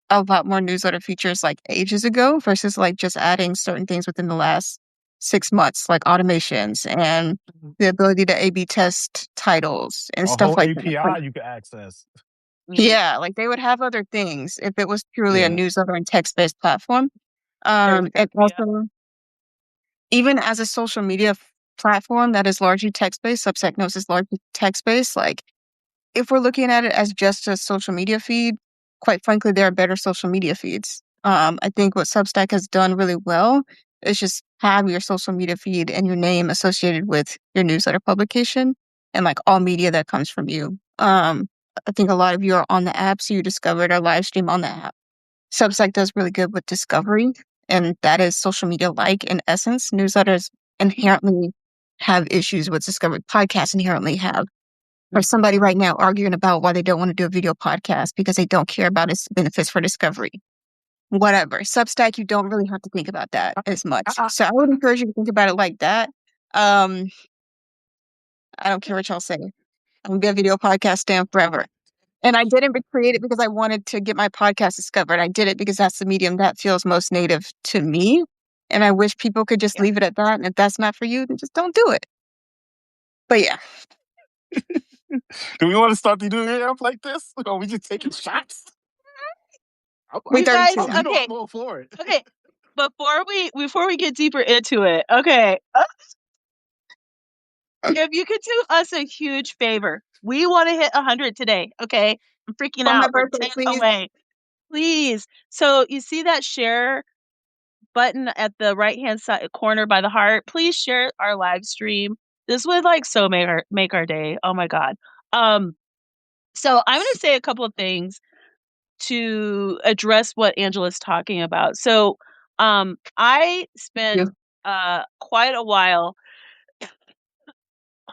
S3: a lot more newsletter features like ages ago versus like just adding certain things within the last 6 months, like automations and the ability to A/B test titles and
S1: A
S3: stuff
S1: whole
S3: like that.
S1: API you can access.
S3: Yeah, like they would have other things if it was purely a
S1: Yeah.
S3: newsletter and text-based platform.
S2: Very
S3: And
S2: true. Yeah.
S3: also, even as a social media platform that is largely text-based, Substack knows is largely text-based. Like, if we're looking at it as just a social media feed, quite frankly, there are better social media feeds. I think what Substack has done really well is just have your social media feed and your name associated with your newsletter publication and like all media that comes from you. I think a lot of you are on the app, so you discovered our live stream on the app. Substack does really good with discovery, and that is social media like in essence. Newsletters inherently have issues with discovery. Podcasts inherently have. Or somebody right now arguing about why they don't want to do a video podcast because they don't care about its benefits for discovery. Whatever. Substack, you don't really have to think about that as much. So I would encourage you to think about it like that. I don't care what y'all say. I'm gonna be a video podcast stan forever. And I didn't create it because I wanted to get my podcast discovered. I did it because that's the medium that feels most native to me. And I wish people could just leave it at that. And if that's not for you, then just don't do it. But yeah.
S1: Do we want to start the new year up like this? Or are we just taking shots?
S3: We
S2: You guys,
S3: 32.
S2: okay,
S1: I'm all for it.
S2: okay. Before we get deeper into it, okay. If you could do us a huge favor, we want to hit 100 today. Okay, I'm freaking
S3: On my
S2: out. We're
S3: birthday,
S2: 10
S3: please.
S2: away. Please. So you see that share button at the right hand side corner by the heart? Please share our live stream. This would like so make our day. Oh my god. So I'm going to say a couple of things to address what Angela's talking about. So I spent
S3: Yeah.
S2: quite a while,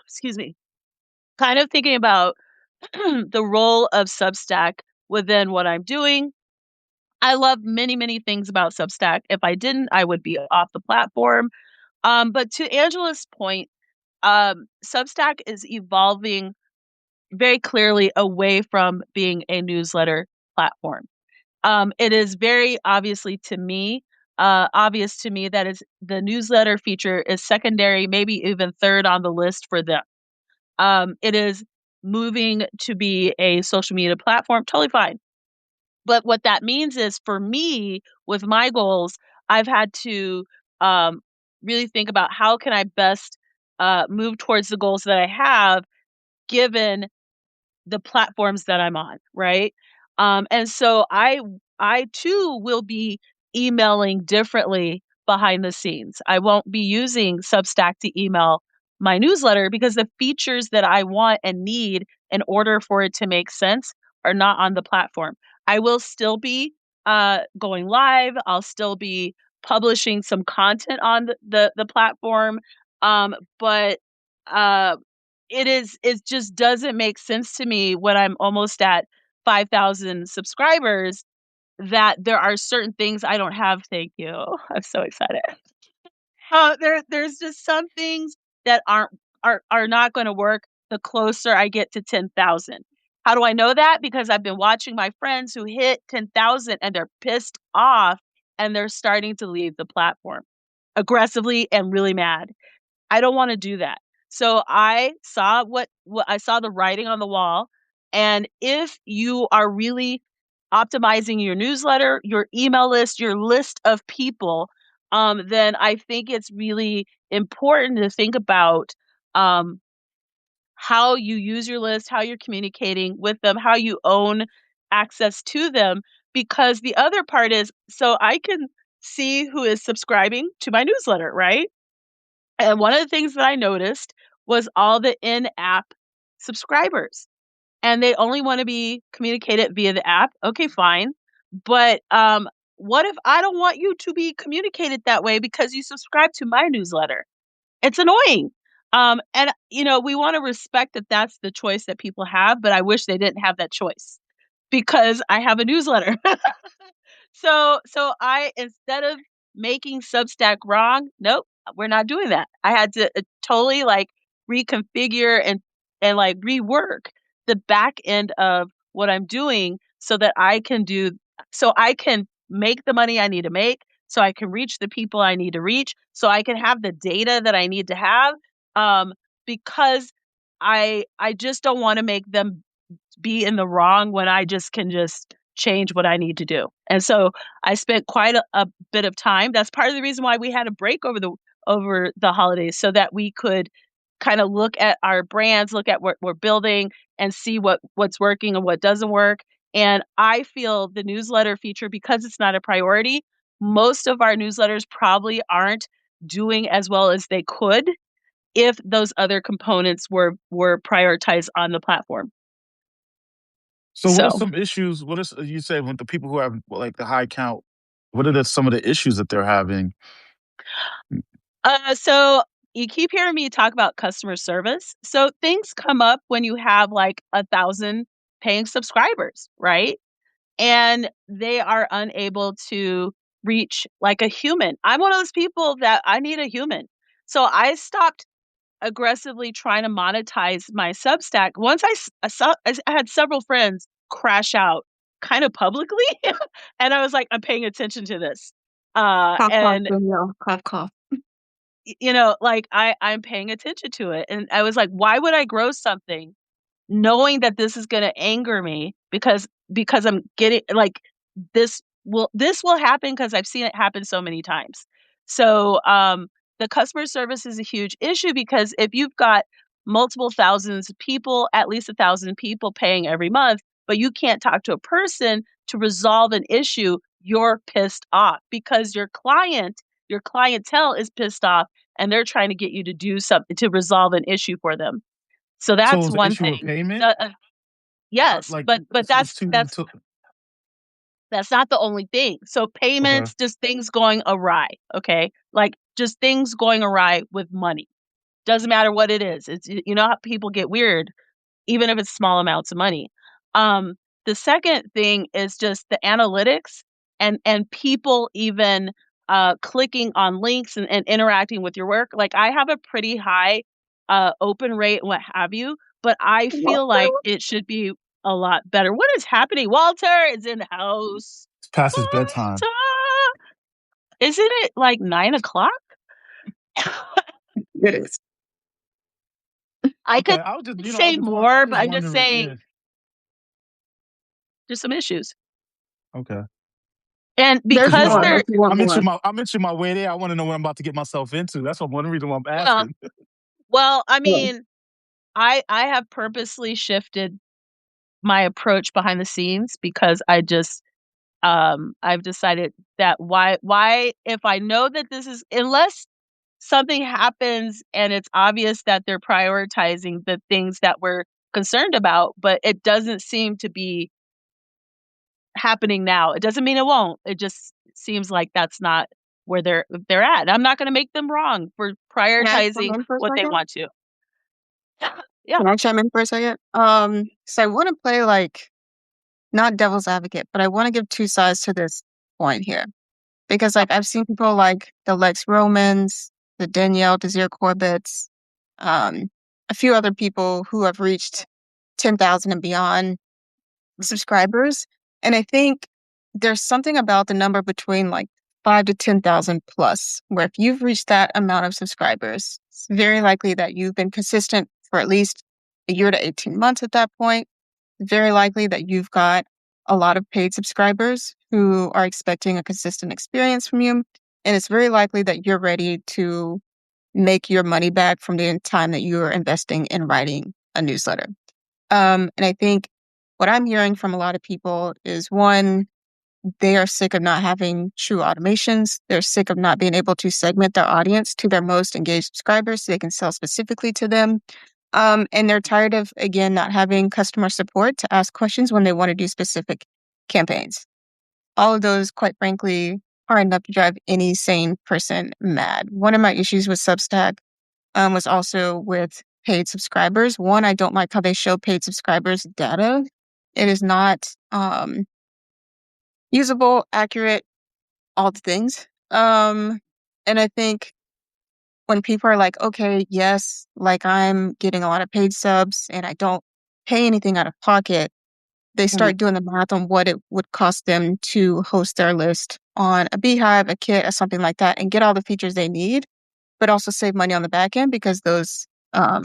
S2: excuse me, kind of thinking about the role of Substack within what I'm doing. I love many, many things about Substack. If I didn't, I would be off the platform. But to Angela's point, Substack is evolving very clearly away from being a newsletter platform. It is very obvious to me that is the newsletter feature is secondary, maybe even third on the list for them. It is moving to be a social media platform, totally fine. But what that means is for me, with my goals, I've had to um, really think about how can I best move towards the goals that I have, given the platforms that I'm on, right? And so I too will be emailing differently behind the scenes. I won't be using Substack to email my newsletter because the features that I want and need in order for it to make sense are not on the platform. I will still be going live. I'll still be publishing some content on the platform. But uh, it just doesn't make sense to me when I'm almost at 5,000 subscribers that there are certain things I don't have. Thank you. I'm so excited. There's just some things that are not going to work the closer I get to 10,000. How do I know that? Because I've been watching my friends who hit 10,000 and they're pissed off and they're starting to leave the platform aggressively and really mad. I don't want to do that. So I saw what I saw the writing on the wall. And if you are really optimizing your newsletter, your email list, your list of people, then I think it's really important to think about um, how you use your list, how you're communicating with them, how you own access to them. Because the other part is, so I can see who is subscribing to my newsletter, right? And one of the things that I noticed was all the in-app subscribers, and they only want to be communicated via the app. Okay, fine. But what if I don't want you to be communicated that way because you subscribe to my newsletter? It's annoying. And we want to respect that that's the choice that people have, but I wish they didn't have that choice because I have a newsletter. So I, instead of making Substack wrong, nope, we're not doing that. I had to totally like reconfigure and like rework the back end of what I'm doing so that I can make the money I need to make, so I can reach the people I need to reach, so I can have the data that I need to have, because I just don't want to make them be in the wrong when I just can just change what I need to do. And so I spent quite a bit of time. That's part of the reason why we had a break over the holidays, so that we could kind of look at our brands, look at what we're building, and see what's working and what doesn't work. And I feel the newsletter feature, because it's not a priority, most of our newsletters probably aren't doing as well as they could if those other components were prioritized on the platform.
S1: So what are
S2: So
S1: some issues? What is you say with the people who have like the high count? What are some of the issues that they're having?
S2: so you keep hearing me talk about customer service. So things come up when you have like 1,000 paying subscribers, right? And they are unable to reach like a human. I'm one of those people that I need a human. So I stopped aggressively trying to monetize my Substack. Once I had several friends crash out kind of publicly, and I was like, I'm paying attention to this.
S3: Cough, cough,
S2: And
S3: Danielle. Cough, cough.
S2: like I'm paying attention to it. And I was like, why would I grow something knowing that this is going to anger me, because I'm getting like this will happen because I've seen it happen so many times. So the customer service is a huge issue, because if you've got multiple thousands of people, at least 1,000 people paying every month, but you can't talk to a person to resolve an issue, you're pissed off because your clientele is pissed off, and they're trying to get you to do something to resolve an issue for them. So
S1: So
S2: that's
S1: is the
S2: one
S1: issue with
S2: thing.
S1: payment?
S2: Yes,
S1: Like
S2: but
S1: it's too
S2: that's not the only thing. So
S1: okay.
S2: payments, just things going awry, okay? Like just things going awry with money. Doesn't matter what it is. It's you know how people get weird even if it's small amounts of money. Um, the second thing is just the analytics, and people even clicking on links and interacting with your work. Like I have a pretty high open rate and what have you, but I feel like it should be a lot better. What is happening? Walter is in the house.
S1: It's past his bedtime.
S2: Walter, isn't it like 9 o'clock?
S3: It is.
S2: I
S1: Okay,
S2: could
S1: I was just
S2: say
S1: I
S2: more,
S1: was
S2: but
S1: just
S2: I'm just
S1: wondering.
S2: saying
S1: Yeah.
S2: there's some issues.
S1: Okay.
S2: And
S3: There's
S1: You
S2: because
S1: know,
S3: more
S2: they're
S3: if you want more.
S1: I'm into my way there. I want to know what I'm about to get myself into. That's one reason why I'm
S2: well,
S1: asking.
S2: I
S3: Yeah.
S2: mean, I have purposely shifted my approach behind the scenes, because I've decided that why if I know that this is, unless something happens and it's obvious that they're prioritizing the things that we're concerned about, but it doesn't seem to be happening now. It doesn't mean it won't. It just seems like that's not where they're at. I'm not going to make them wrong for
S3: Can I chime
S2: prioritizing
S3: in for a
S2: what they
S3: second?
S2: want to. Yeah.
S3: Can I chime in for a second? So I want to play like not devil's advocate, but I want to give two sides to this point here. Because like I've seen people like the Lex Romans, the Danielle Desir Corbett's, um, a few other people who have reached 10,000 and beyond subscribers. And I think there's something about the number between like 5 to 10,000 plus, where if you've reached that amount of subscribers, it's very likely that you've been consistent for at least a year to 18 months at that point. Very likely that you've got a lot of paid subscribers who are expecting a consistent experience from you. And it's very likely that you're ready to make your money back from the time that you are investing in writing a newsletter. And I think what I'm hearing from a lot of people is one, they are sick of not having true automations. They're sick of not being able to segment their audience to their most engaged subscribers so they can sell specifically to them. And they're tired of, again, not having customer support to ask questions when they want to do specific campaigns. All of those, quite frankly, are enough to drive any sane person mad. One of my issues with Substack was also with paid subscribers. One, I don't like how they show paid subscribers data. It is not usable, accurate, all the things. And I think when people are like, okay, yes, like I'm getting a lot of paid subs and I don't pay anything out of pocket, they
S2: Mhm.
S3: start doing the math on what it would cost them to host their list on a Beehive, a Kit, or something like that, and get all the features they need, but also save money on the back end because those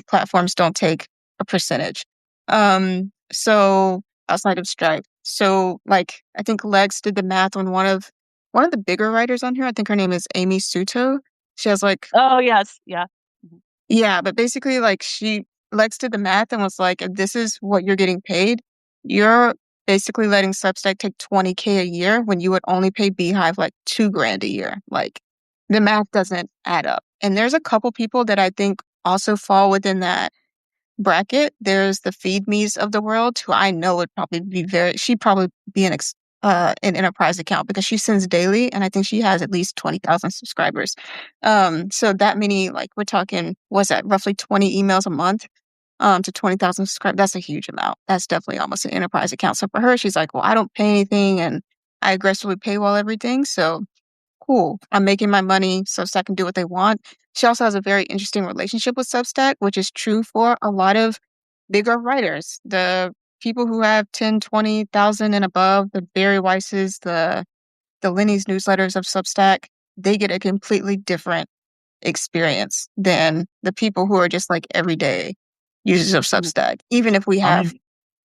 S3: platforms don't take a percentage. So outside of Stripe, so like I think Lex did the math on one of the bigger writers on here. I think her name is Amy Suto. She has like
S2: Oh, yes. Yeah. Mhm.
S3: yeah, but basically, like, Lex did the math and was like, if this is what you're getting paid, you're basically letting Substack take 20K a year when you would only pay Beehive like 2 grand a year. Like, the math doesn't add up. And there's a couple people that I think also fall within that bracket. There's the Feed Me's of the world, who I know would probably be she'd probably be an enterprise account because she sends daily, and I think she has at least 20,000 subscribers. So that many, like we're talking, what's that, roughly 20 emails a month, to 20,000 subscribers. That's a huge amount. That's definitely almost an enterprise account. So for her, she's like, well, I don't pay anything, and I aggressively paywall everything. So cool. I'm making my money. Substack can do what they want. She also has a very interesting relationship with Substack, which is true for a lot of bigger writers. The people who have 10, 20,000 and above, the Barry Weisses, the Lenny's newsletters of Substack, they get a completely different experience than the people who are just like everyday users of Substack, even if we
S1: I
S3: have
S1: mean,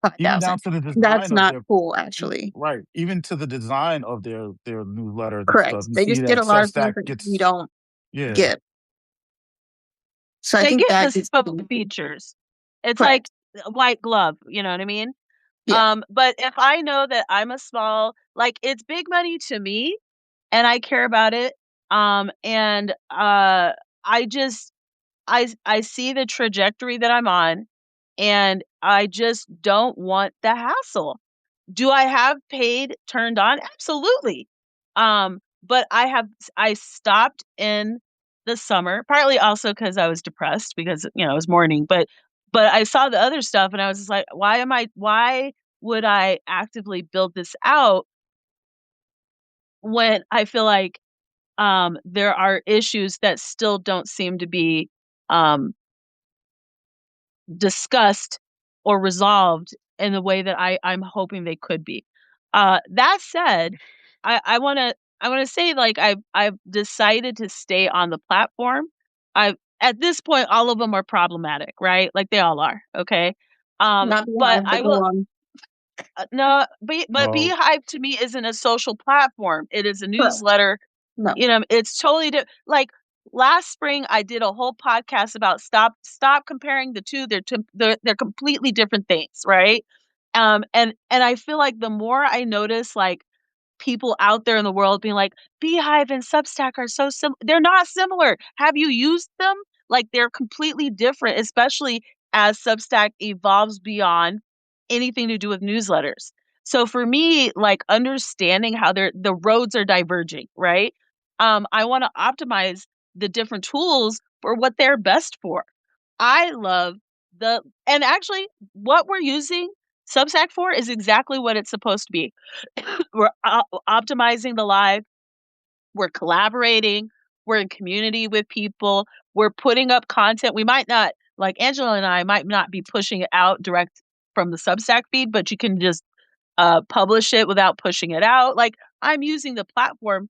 S1: even
S3: 5,000.
S1: down to the
S3: That's
S1: design of
S3: not
S1: their
S3: cool, actually.
S1: right, even to the design of their newsletters and stuff.
S3: Correct.
S1: You
S3: They
S1: see
S3: just get
S1: that
S3: a lot of things
S1: Substack
S3: that we
S1: gets
S3: don't
S1: yeah.
S3: get. So I
S2: They
S3: think
S2: get
S3: that
S2: the
S3: gets
S2: spoke features. It's like
S3: correct.
S2: a white glove, you know what I mean?
S3: Yeah.
S2: But if I know that I'm a small, like, it's big money to me and I care about it. And I just I see the trajectory that I'm on and I just don't want the hassle. Do I have paid turned on? Absolutely. But I stopped in the summer, partly also because I was depressed because, it was morning, but I saw the other stuff and I was just like, why would I actively build this out when I feel like there are issues that still don't seem to be um discussed or resolved in the way that I'm hoping they could be. That said, I wanna say, like, I've decided to stay on the platform. I've At this point, all of them are problematic, right? Like, they all are, okay?
S3: Not
S2: But
S3: behind,
S2: I
S3: but go
S2: will
S3: on.
S2: no, but
S1: Well,
S2: Beehive to me isn't a social platform. It is a
S3: Correct.
S2: newsletter.
S3: No.
S2: It's totally like last spring I did a whole podcast about stop comparing the two. They're completely different things, right? And I feel like the more I notice like people out there in the world being like, Beehive and Substack are so similar. They're not similar. Have you used them? Like they're completely different, especially as Substack evolves beyond anything to do with newsletters. So for me, like understanding how the roads are diverging, right? I want to optimize the different tools for what they're best for. I love and actually what we're using Substack for is exactly what it's supposed to be. We're optimizing the live, we're collaborating, we're in community with people, we're putting up content. We might not, like Angela and I might not be pushing it out direct from the Substack feed, but you can just publish it without pushing it out. Like I'm using the platform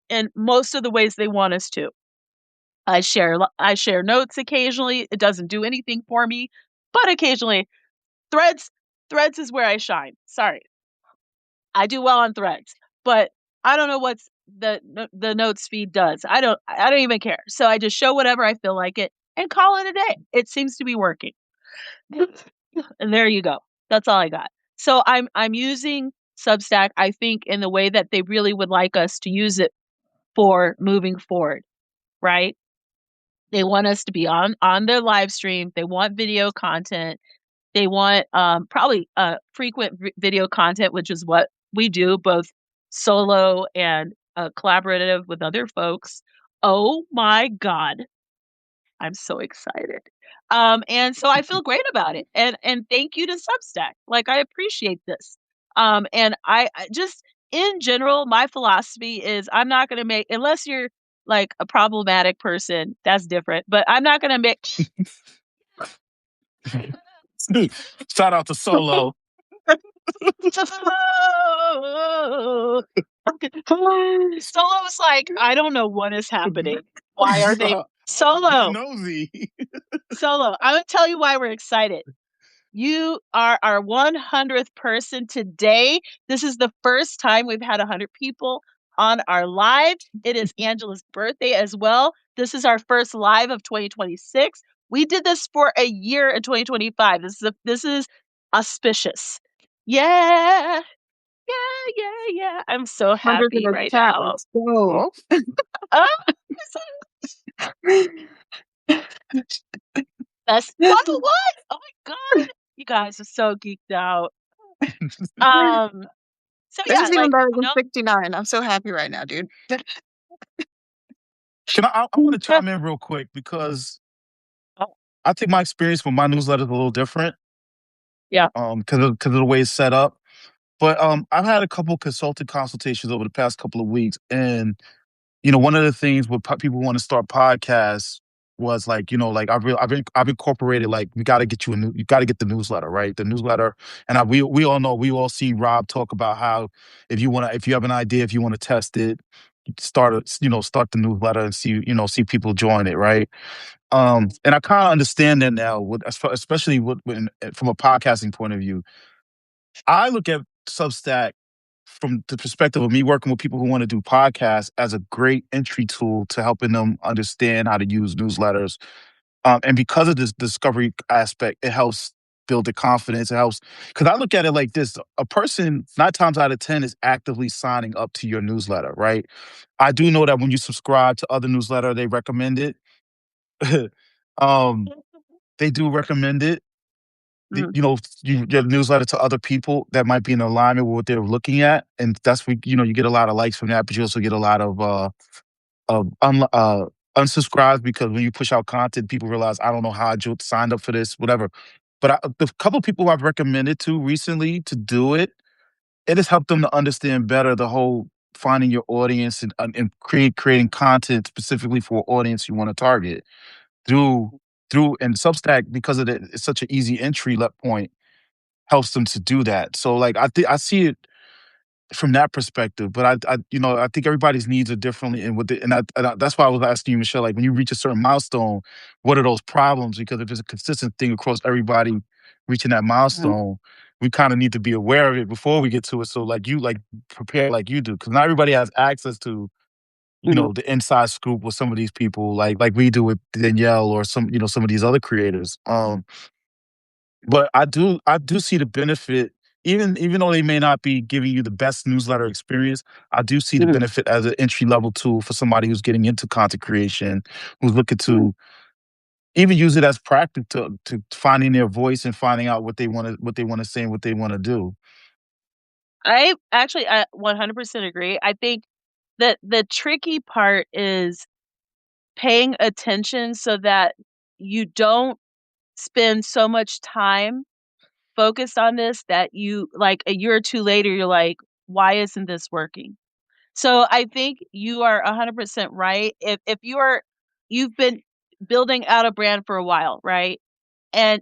S2: in most of the ways they want us to. I share notes occasionally. It doesn't do anything for me, but occasionally threads threads is where I shine. Sorry. I do well on threads, but I don't know what's the notes feed does. I don't even care. So I just show whatever I feel like it and call it a day. It seems to be working. And there you go. That's all I got. So I'm using Substack I think in the way that they really would like us to use it for moving forward, right? They want us to be on their live stream. They want video content. They want probably frequent video content, which is what we do, both solo and collaborative with other folks. Oh my God, I'm so excited. And so I feel great about it. And thank you to Substack. Like I appreciate this. And I just in general, my philosophy is I'm not going to make unless you're like a problematic person, that's different. But I'm not going to make
S1: shout out to Solo.
S2: Solo's like, I don't know what is happening. Why are they Solo?
S1: Nosy.
S2: Solo, I'm gonna tell you why we're excited. You are our 100th person today. This is the first time we've had 100 people on our live. It is Angela's birthday as well. This is our first live of 2026. We did this for a year in 2025. This is auspicious. Yeah. Yeah, yeah, yeah. I'm so
S3: Hundreds in
S2: happy
S3: the
S2: right
S3: chat.
S2: now.
S3: Let's go.
S1: Oh.
S2: Oh, best 101. Oh my God. You guys are so geeked out. Um, so
S3: This
S2: yeah,
S3: is even
S2: like,
S3: better
S2: you
S3: than 69. I'm so happy right now, dude.
S1: Can I want to
S2: know,
S1: chime in real quick because
S2: oh,
S1: I think my experience with my newsletter is a little different.
S2: yeah.
S1: Because of the way it's set up. But I've had a couple consultations over the past couple of weeks, and one of the things with people want to start podcasts was like, like I've incorporated like we got to get you got to get the newsletter, right? The newsletter, and we all know, we all see Rob talk about how if you have an idea, if you want to test it, start the newsletter and see people join it, right? And I kind of understand that now, especially from a podcasting point of view. I look at Substack from the perspective of me working with people who want to do podcasts as a great entry tool to helping them understand how to use newsletters. And because of this discovery aspect, it helps build the confidence. It helps because I look at it like this: a person 9 times out of 10 is actively signing up to your newsletter, right? I do know that when you subscribe to other newsletter, they recommend it. um, they do recommend it.
S2: Mm,
S1: You get a newsletter to other people that might be in alignment with what they're looking at, and that's what you get a lot of likes from that, but you also get a lot of unsubscribes because when you push out content, people realize I don't know how signed up for this, whatever. But the couple people I've recommended to recently to do it, it has helped them to understand better the whole finding your audience and creating content specifically for an audience you want to target through and Substack because of it's such an easy entry point helps them to do that. So like I see it from that perspective, but I think everybody's needs are differently, that's why I was asking you, Michelle, like when you reach a certain milestone, what are those problems? Because if it's a consistent thing across everybody reaching that
S2: mm,
S1: milestone, we kind of need to be aware of it before we get to it. So like you like prepare like you do, because not everybody has access to
S2: mm,
S1: the inside scoop with some of these people, like we do with Danielle or some of these other creators. But I do see the benefit, even though they may not be giving you the best newsletter experience, I do see the
S2: mm,
S1: benefit as an entry level tool for somebody who's getting into content creation, who's looking
S2: mm.
S1: to even use it as practice to finding their voice and finding out what they want to say and what they want to do.
S2: I 100% agree. I think that the tricky part is paying attention so that you don't spend so much time focused on this that you like a year or two later, you're like, why isn't this working? So I think you are 100% right. If you've been building out a brand for a while, right? And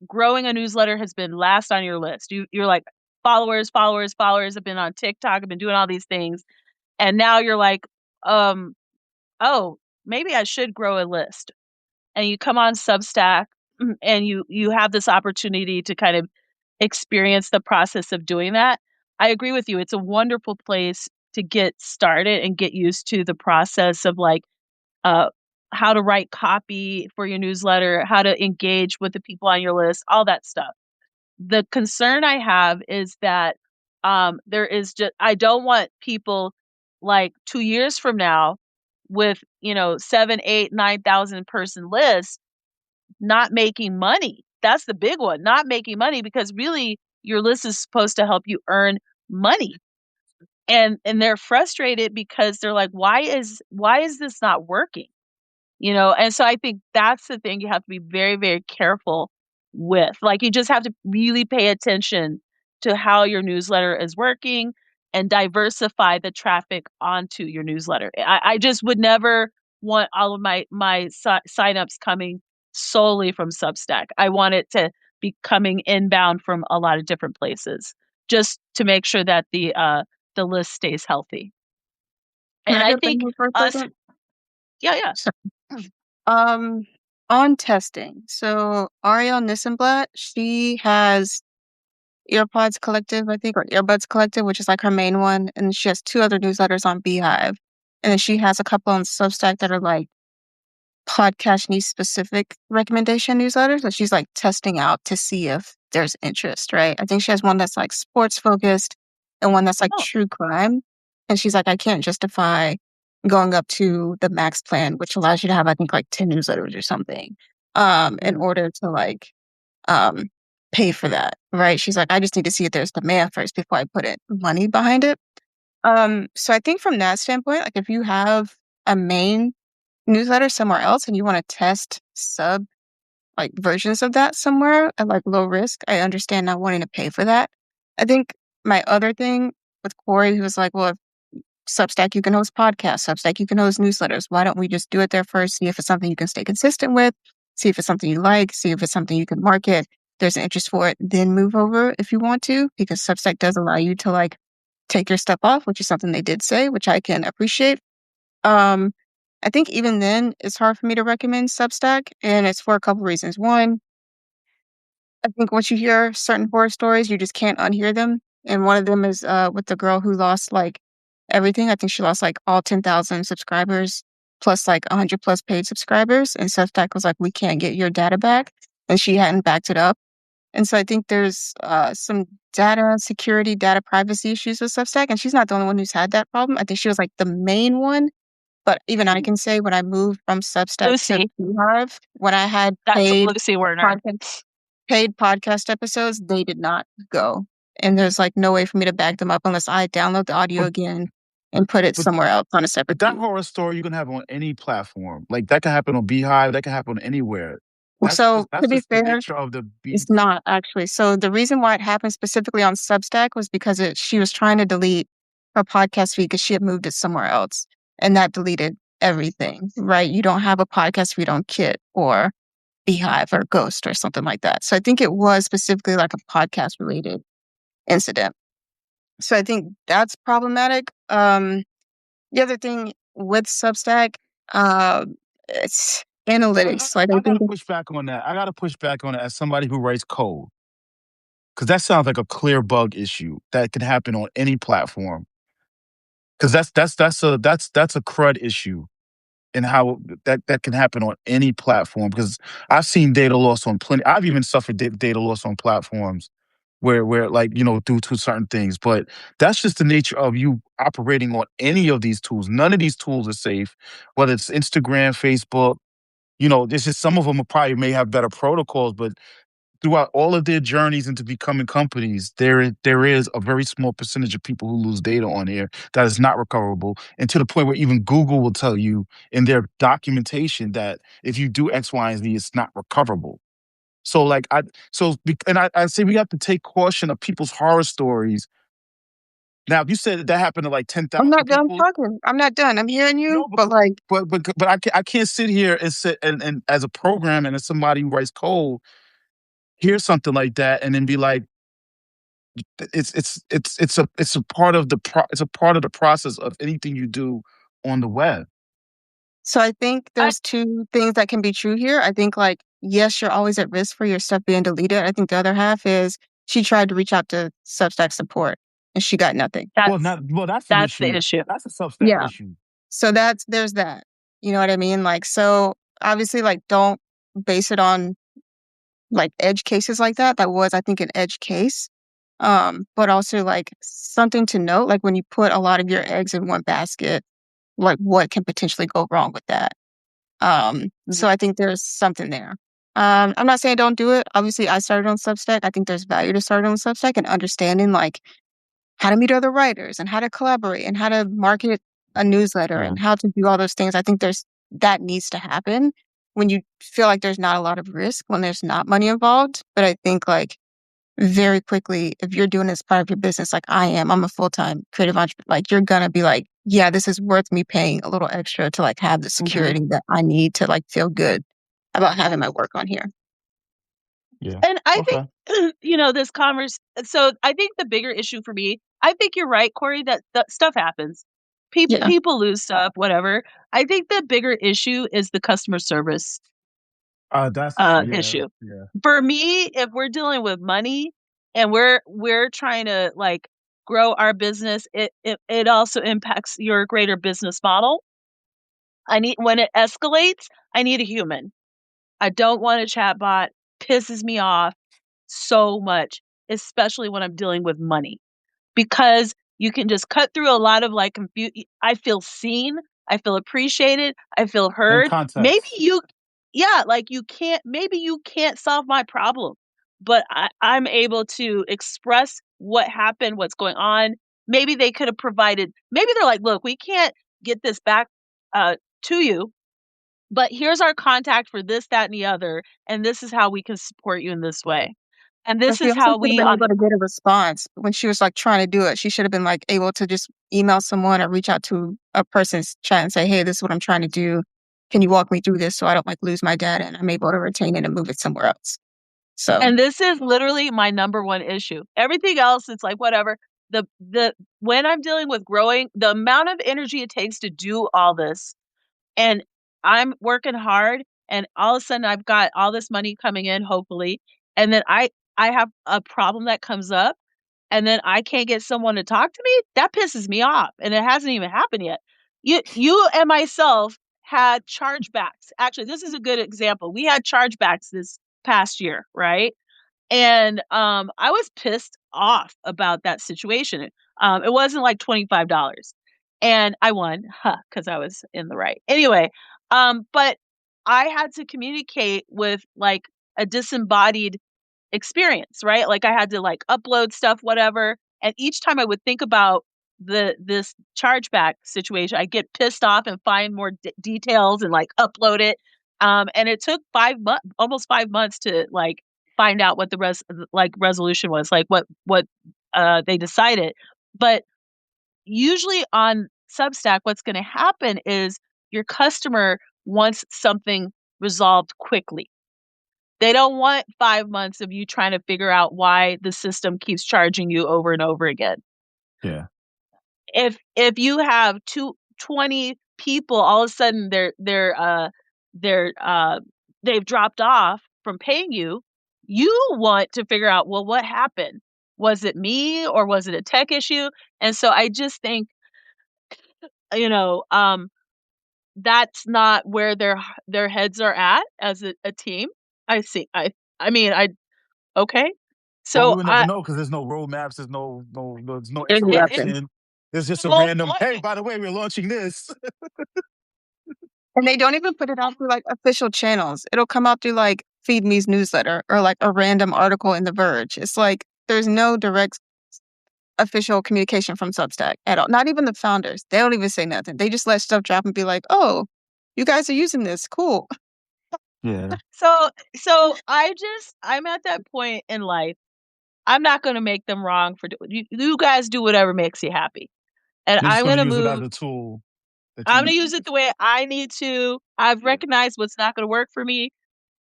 S2: growing a newsletter has been last on your list. You're like followers, followers, followers. Have been on TikTok. Have been doing all these things, and now you're like, um, oh, maybe I should grow a list. And you come on Substack, and you have this opportunity to kind of experience the process of doing that. I agree with you. It's a wonderful place to get started and get used to the process of like uh how to write copy for your newsletter, how to engage with the people on your list, all that stuff. The concern I have is that there is just I don't want people like 2 years from now with 7, 8, 9,000 person lists not making money. That's the big one, not making money because really your list is supposed to help you earn money. And they're frustrated because they're like, why is this not working? And so I think that's the thing you have to be very, very careful with. Like, you just have to really pay attention to how your newsletter is working and diversify the traffic onto your newsletter. I just would never want all of my signups coming solely from Substack. I want it to be coming inbound from a lot of different places, just to make sure that the the list stays healthy.
S3: Can
S2: And
S3: I
S2: I
S3: jump in
S2: think
S3: here for a
S2: us,
S3: second?
S2: yeah.
S3: Sorry. Um, on testing. So Ariel Nissenblatt, she has Earpods Collective, I think, or Earbuds Collective, which is like her main one, and she has two other newsletters on Beehive, and then she has a couple on Substack that are like podcast niche specific recommendation newsletters that she's like testing out to see if there's interest, right? I think she has one that's like sports focused and one that's like
S2: Oh.
S3: true crime. And she's like, I can't justify going up to the max plan, which allows you to have, I think, like 10 newsletters or something, in order to like um pay for that. Right. She's like, I just need to see if there's demand first before I put it money behind it. So I think from that standpoint, like if you have a main newsletter somewhere else and you want to test sub like versions of that somewhere at like low risk, I understand not wanting to pay for that. I think my other thing with Corey, who was like, well, if Substack, you can host podcasts, Substack, you can host newsletters. Why don't we just do it there first? See if it's something you can stay consistent with, see if it's something you like, see if it's something you can market. There's an interest for it, then move over if you want to, because Substack does allow you to like take your step off, which is something they did say, which I can appreciate. Um, I think even then, it's hard for me to recommend Substack, and it's for a couple reasons. One, I think once you hear certain horror stories, you just can't unhear them. And one of them is with the girl who lost like everything. I think she lost like all 10,000 subscribers plus like 100 plus paid subscribers. And Substack was like, we can't get your data back. And she hadn't backed it up. And so I think there's some data security, data privacy issues with Substack. And she's not the only one who's had that problem. I think she was like the main one, but even I can say when I moved from Substack to
S2: Lucy.
S3: Beehive, when I had
S2: That's Lucy Werner.
S3: paid podcast episodes, they did not go. And there's like no way for me to back them up unless I download the audio
S1: But
S3: again and put it
S1: but
S3: somewhere else on a separate
S1: but that
S3: feed.
S1: horror story you can have on any platform. Like that can happen on Beehive. That can happen anywhere.
S3: So to
S1: That's
S3: be
S1: just the
S3: fair,
S1: nature of the
S3: it's
S1: beast.
S3: not actually. So the reason why it happened specifically on Substack was because she was trying to delete her podcast feed because she had moved it somewhere else, and that deleted everything. Right? You don't have a podcast feed on Kit or Beehive or Ghost or something like that. So I think it was specifically like a podcast related incident. So I think that's problematic. The other thing with Substack, it's analytics. Like I
S1: I
S3: think
S1: gotta push back on that. I gotta push back on it as somebody who writes code. Because that sounds like a clear bug issue that can happen on any platform. Because that's a crud issue and how that can happen on any platform. Because I've seen data loss on plenty. I've even suffered data loss on platforms where like due to certain things. But that's just the nature of you operating on any of these tools. None of these tools are safe. Whether it's Instagram, Facebook, there's just some of them probably may have better protocols, but throughout all of their journeys into becoming companies, there is a very small percentage of people who lose data on here that is not recoverable, and to the point where even Google will tell you in their documentation that if you do X, Y, and Z, it's not recoverable. So like I say we have to take caution of people's horror stories. Now, if you said that happened to like ten
S3: I'm
S1: thousand
S3: not done
S1: people,
S3: talking. I'm not done. I'm hearing you,
S1: no,
S3: but like,
S1: but I can't sit here and sit and as a program and as somebody who writes code, hear something like that and then be like, it's a part of it's a part of the process of anything you do on the web.
S3: so I think
S2: I
S3: there's two things that can be true here. I think like, yes, you're always at risk for your stuff being deleted. I think the other half is she tried to reach out to Substack support and she got nothing.
S2: that's
S1: Well, that's an
S2: that's the
S1: issue.
S2: issue.
S1: That's a Substack
S3: Yeah.
S1: issue.
S3: So there's that. You know what I mean? Like, so obviously, like, don't base it on like edge cases like that. That was, I think, an edge case. But also like something to note, like when you put a lot of your eggs in one basket, like what can potentially go wrong with that? So I think there's something there. I'm not saying don't do it. Obviously, I started on Substack. I think there's value to start on Substack and understanding like how to meet other writers and how to collaborate and how to market a newsletter
S1: Yeah.
S3: and how to do all those things. I think that needs to happen when you feel like there's not a lot of risk, when there's not money involved. But I think like very quickly, if you're doing this part of your business, like I am, I'm a full-time creative entrepreneur, like you're gonna be like, yeah, this is worth me paying a little extra to like have the security that I need to like feel good about having my work on here.
S1: Yeah.
S2: And I
S1: Okay.
S2: think, this so I think the bigger issue for me, I think you're right, Corey, that stuff happens.
S3: Yeah.
S2: People lose stuff, whatever. I think the bigger issue is the customer service
S1: That's yeah,
S2: issue.
S1: yeah.
S2: For me, if we're dealing with money and we're trying to like grow our business, it also impacts your greater business model. I need when it escalates, I need a human. I don't want a chatbot. Pisses me off so much, especially when I'm dealing with money because you can just cut through a lot of like I feel seen, I feel appreciated, I feel
S1: In
S2: heard. Maybe
S1: context.
S2: you, yeah, like maybe you can't solve my problem, but I'm able to express what happened, what's going on. Maybe they could have provided, maybe they're like, look, we can't get this back to you, but here's our contact for this, that, and the other. And this is how we can support you in this way. And
S3: But
S2: this
S3: she
S2: is
S3: also
S2: how
S3: should have
S2: we
S3: been
S2: on
S3: able to get a response when she was like trying to do it. She should have been like able to just email someone or reach out to a person's chat and say, "Hey, this is what I'm trying to do. Can you walk me through this so I don't like lose my data and I'm able to retain it and move it somewhere else?" So
S2: And this is literally my number one issue. Everything else, it's like whatever. The when I'm dealing with growing, the amount of energy it takes to do all this, and I'm working hard, and all of a sudden I've got all this money coming in, hopefully, and then I have a problem that comes up, and then I can't get someone to talk to me. That pisses me off, and it hasn't even happened yet. You and myself had chargebacks. Actually, this is a good example. We had chargebacks this past year, right? And I was pissed off about that situation. It wasn't like $25. And I won, because I was in the right. Anyway, but I had to communicate with like a disembodied experience, right? Like I had to like upload stuff, whatever. And each time I would think about this chargeback situation, I get pissed off and find more details and like upload it. And it took 5 months, almost 5 months to like find out what the resolution was, like what they decided. But usually on Substack, what's going to happen is your customer wants something resolved quickly. They don't want 5 months of you trying to figure out why the system keeps charging you over and over again.
S1: Yeah.
S2: If you have 20 people, all of a sudden they're they've dropped off from paying you, you want to figure out, well, what happened? Was it me or was it a tech issue? And so I just think, you know, that's not where their heads are at as a team. I see. I mean, okay.
S1: Well, we
S2: So
S1: would never
S2: I
S1: know because there's no roadmaps, there's no
S3: there's
S2: it
S3: nothing.
S1: information. There's just a
S2: well,
S1: random, hey, by the way, we're launching this.
S3: And they don't even put it out through like official channels. It'll come out through like Feed Me's newsletter or like a random article in The Verge. It's like there's no direct official communication from Substack at all. Not even the founders. They don't even say nothing. They just let stuff drop and be like, "Oh, you guys are using this. Cool."
S1: Yeah.
S2: so I'm at that point in life. I'm not going to make them wrong for you guys do whatever makes you happy. And
S1: You're just
S2: I'm
S1: going
S2: going
S1: to
S2: to
S1: use it as
S2: move.
S1: a tool that
S2: I'm going to
S1: you,
S2: use it the way I need to. I've
S1: yeah.
S2: recognized what's not going to work for me.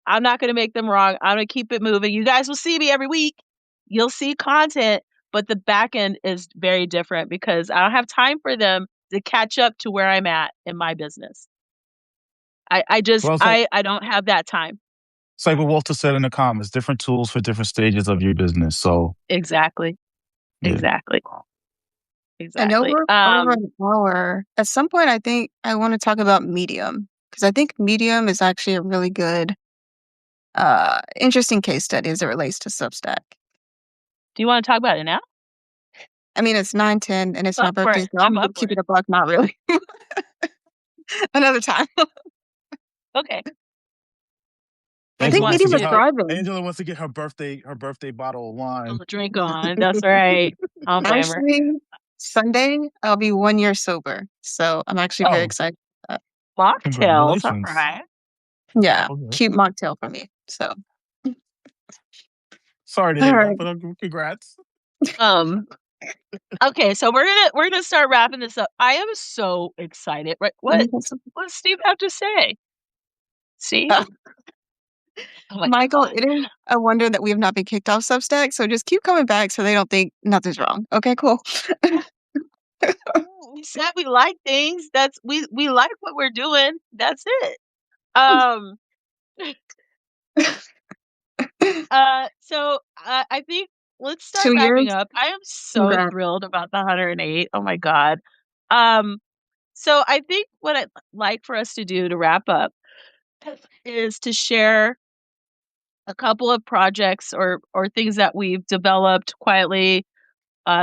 S2: I'm not going to make them wrong. I'm going to keep it moving. You guys will see me every week. You'll see content, but the back end is very different because I don't have time for them to catch up to where I'm at in my business. I just
S1: Well,
S2: I don't have that time.
S1: it's like what Walter said in the comments, different tools for different stages of your business. So,
S2: Exactly.
S1: yeah.
S2: Exactly.
S3: I know
S2: Exactly.
S3: we're over an hour. At some point, I think I want to talk about Medium because I think Medium is actually a really good, interesting case study as it relates to Substack.
S2: Do you want to talk about it now?
S3: I mean, it's 9:10 and it's my
S2: Up for
S3: birthday,
S2: it.
S3: so I'm
S2: I'm
S3: gonna
S2: up for
S3: keep
S2: it.
S3: it a buck. Not really. Another time.
S2: Okay.
S3: I
S2: What do you
S3: think
S1: Angela
S2: want
S1: wants to
S3: Medium
S2: to
S3: is
S1: get
S2: do?
S3: thriving.
S1: Angela wants to get her birthday bottle of
S2: A
S1: wine.
S2: drink on. That's right. I'll blame her.
S3: Actually, Sunday I'll be 1 year sober, so I'm actually very
S1: Oh,
S3: excited.
S2: Mocktails. All
S1: congratulations.
S2: right.
S3: Yeah,
S1: Okay.
S3: cute mocktail for me. So,
S1: Sorry to
S3: all
S1: hear that,
S3: right.
S1: but congrats.
S2: Um. Okay. So we're gonna start wrapping this up. I am so excited. Right.
S3: Let me
S2: What
S3: get some.
S2: does Steve have to say? Steve. Oh my
S3: Michael,
S2: god.
S3: it is a wonder that we have not been kicked off Substack, so just keep coming back so they don't think nothing's wrong. Okay, cool.
S2: We said we like things. We like what we're doing. That's it. Um I think let's start
S3: 2
S2: wrapping
S3: years?
S2: up. I am so
S3: Congrats.
S2: thrilled about the 108. Oh my god. Um so I think what I'd like for us to do to wrap up is to share a couple of projects or things that we've developed quietly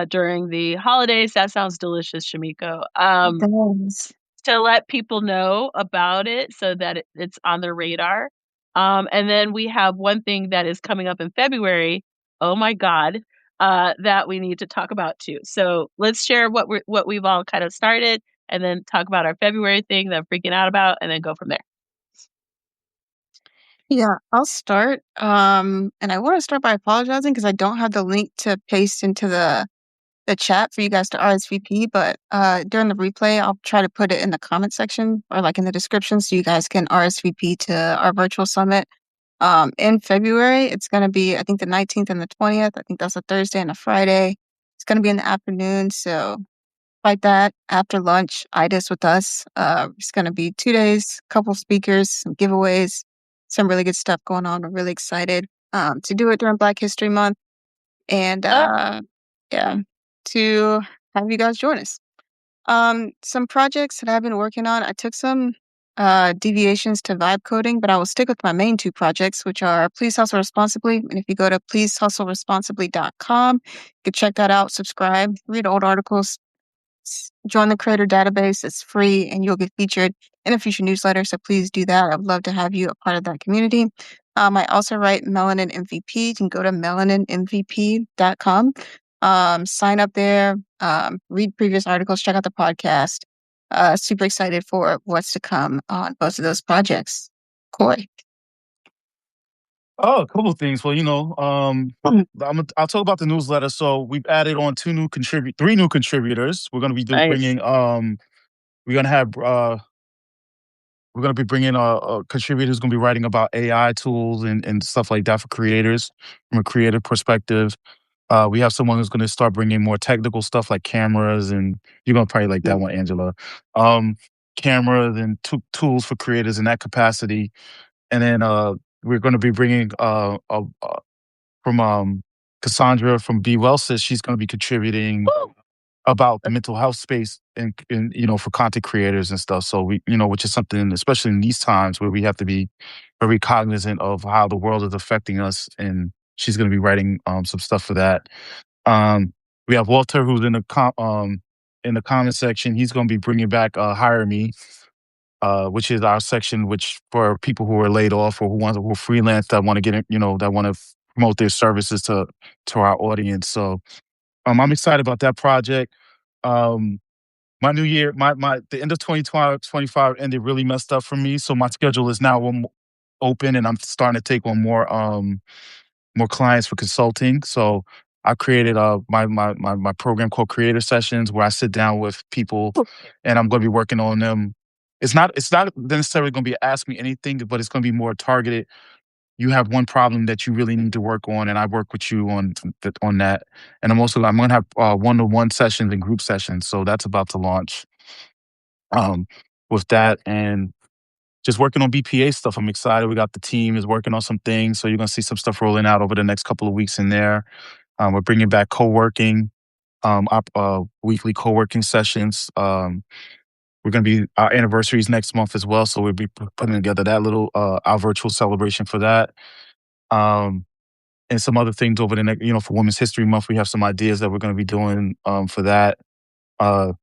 S2: during the holidays. That sounds delicious, Shamiko.
S3: It does.
S2: To let people know about it so that it's on their radar. And then we have one thing that is coming up in February. Oh my God, that we need to talk about too. So let's share what we've all kind of started, and then talk about our February thing that I'm freaking out about, and then go from there.
S3: Yeah, I'll start. And I want to start by apologizing because I don't have the link to paste into the chat for you guys to RSVP, but during the replay, I'll try to put it in the comment section or like in the description so you guys can RSVP to our virtual summit. In February, it's going to be, I think, the 19th and the 20th. I think that's a Thursday and a Friday. It's going to be in the afternoon. So, like that, after lunch, IDIS with us. It's going to be 2 days, couple speakers, some giveaways, some really good stuff going on. We're really excited to do it during Black History Month and,
S2: Uh,
S3: yeah, to have you guys join us. Some projects that I've been working on, I took some deviations to vibe coding, but I will stick with my main two projects, which are Please Hustle Responsibly. And if you go to pleasehustleresponsibly.com, you can check that out, subscribe, read old articles, join the creator database. It's free and you'll get featured in a future newsletter. So please do that. I would love to have you a part of that community. I also write Melanin MVP. You can go to melaninmvp.com. Sign up there, read previous articles, check out the podcast. Super excited for what's to come on both of those projects. Coy.
S1: Oh, a couple of things. Well,
S3: Mm.
S1: I'll talk about the newsletter. So we've added on three new contributors. We're going to be
S2: nice.
S1: bringing. We're going to have. We're going to be bringing a contributor who's going to be writing about AI tools and stuff like that for creators from a creative perspective. We have someone who's going to start bringing more technical stuff like cameras, and you're going to probably like that one, Angela. Um, Cameras and tools for creators in that capacity. And then we're going to be bringing from Cassandra from Be Well Sis. She's going to be contributing
S2: Woo!
S1: about the mental health space and for content creators and stuff. So which is something, especially in these times where we have to be very cognizant of how the world is affecting us. And she's going to be writing some stuff for that. We have Walter, who's in the comment section. He's going to be bringing back Hire Me, which is our section, which for people who are laid off or who freelance that want to get in, that want to promote their services to our audience. So I'm excited about that project. Um, my new year, the end of 2025 ended really messed up for me. So my schedule is now open, and I'm starting to take on more clients for consulting. So I created my program called Creator Sessions, where I sit down with people, and I'm going to be working on them. It's not necessarily going to be ask me anything, but it's going to be more targeted. You have one problem that you really need to work on, and I work with you on that. And I'm going to have one-to-one sessions and group sessions. So that's about to launch um, with that, and just working on BPA stuff. I'm excited. We got the team is working on some things, so you're going to see some stuff rolling out over the next couple of weeks in there. We're bringing back co-working, weekly co-working sessions. We're going to be our anniversaries next month as well, so we'll be putting together that little our virtual celebration for that. Um, and some other things over the next, for Women's History Month, we have some ideas that we're going to be doing for that. Uh,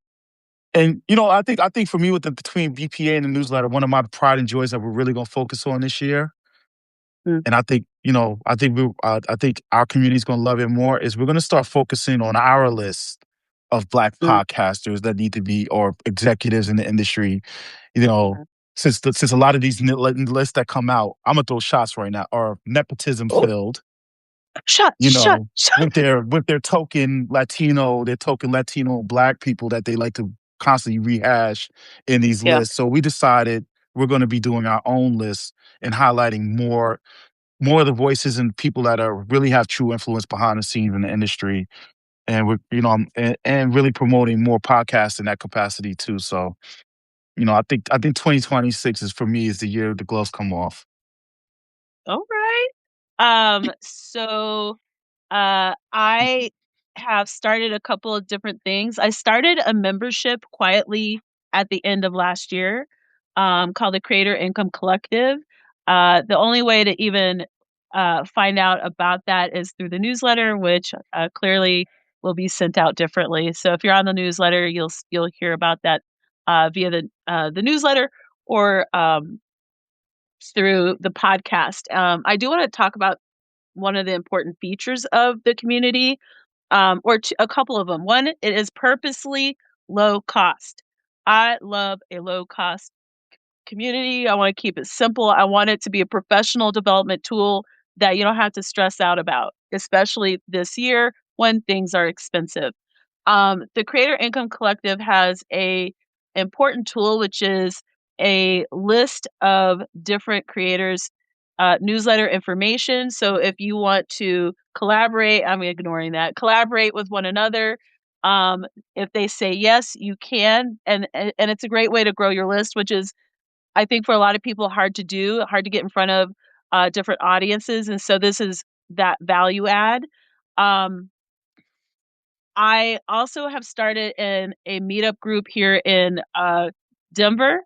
S1: and I think for me, between BPA and the newsletter, one of my pride and joys that we're really going to focus on this year,
S2: Mm,
S1: and I think our community is going to love it more, is we're going to start focusing on our list of Black
S2: mm,
S1: podcasters that need to be, or executives in the industry. You know,
S2: mm.
S1: since a lot of these lists that come out, I'm gonna throw shots right now, are nepotism
S2: Oh,
S1: filled.
S2: shut, shut, shut.
S1: With their token Latino Black people that they like to constantly rehash in these
S2: Yeah.
S1: lists. So we decided we're going to be doing our own list and highlighting more of the voices and people that are really have true influence behind the scenes in the industry. And we're, and really promoting more podcasts in that capacity too. So, I think 2026 is for me is the year the gloves come off.
S2: All right. So I have started a couple of different things. I started a membership quietly at the end of last year, called the Creator Income Collective. The only way to even find out about that is through the newsletter, which clearly will be sent out differently. So if you're on the newsletter, you'll hear about that via the newsletter or through the podcast. I do want to talk about one of the important features of the community, a couple of them. One, it is purposely low cost. I love a low cost community. I want to keep it simple. I want it to be a professional development tool that you don't have to stress out about, especially this year when things are expensive. The Creator Income Collective has a important tool, which is a list of different creators' newsletter information. So if you want to collaborate, I'm ignoring that. Collaborate with one another. If they say yes, you can, and it's a great way to grow your list, which is I think for a lot of people hard to do, hard to get in front of different audiences, and so this is that value add. Um, I also have started in a meetup group here in Denver,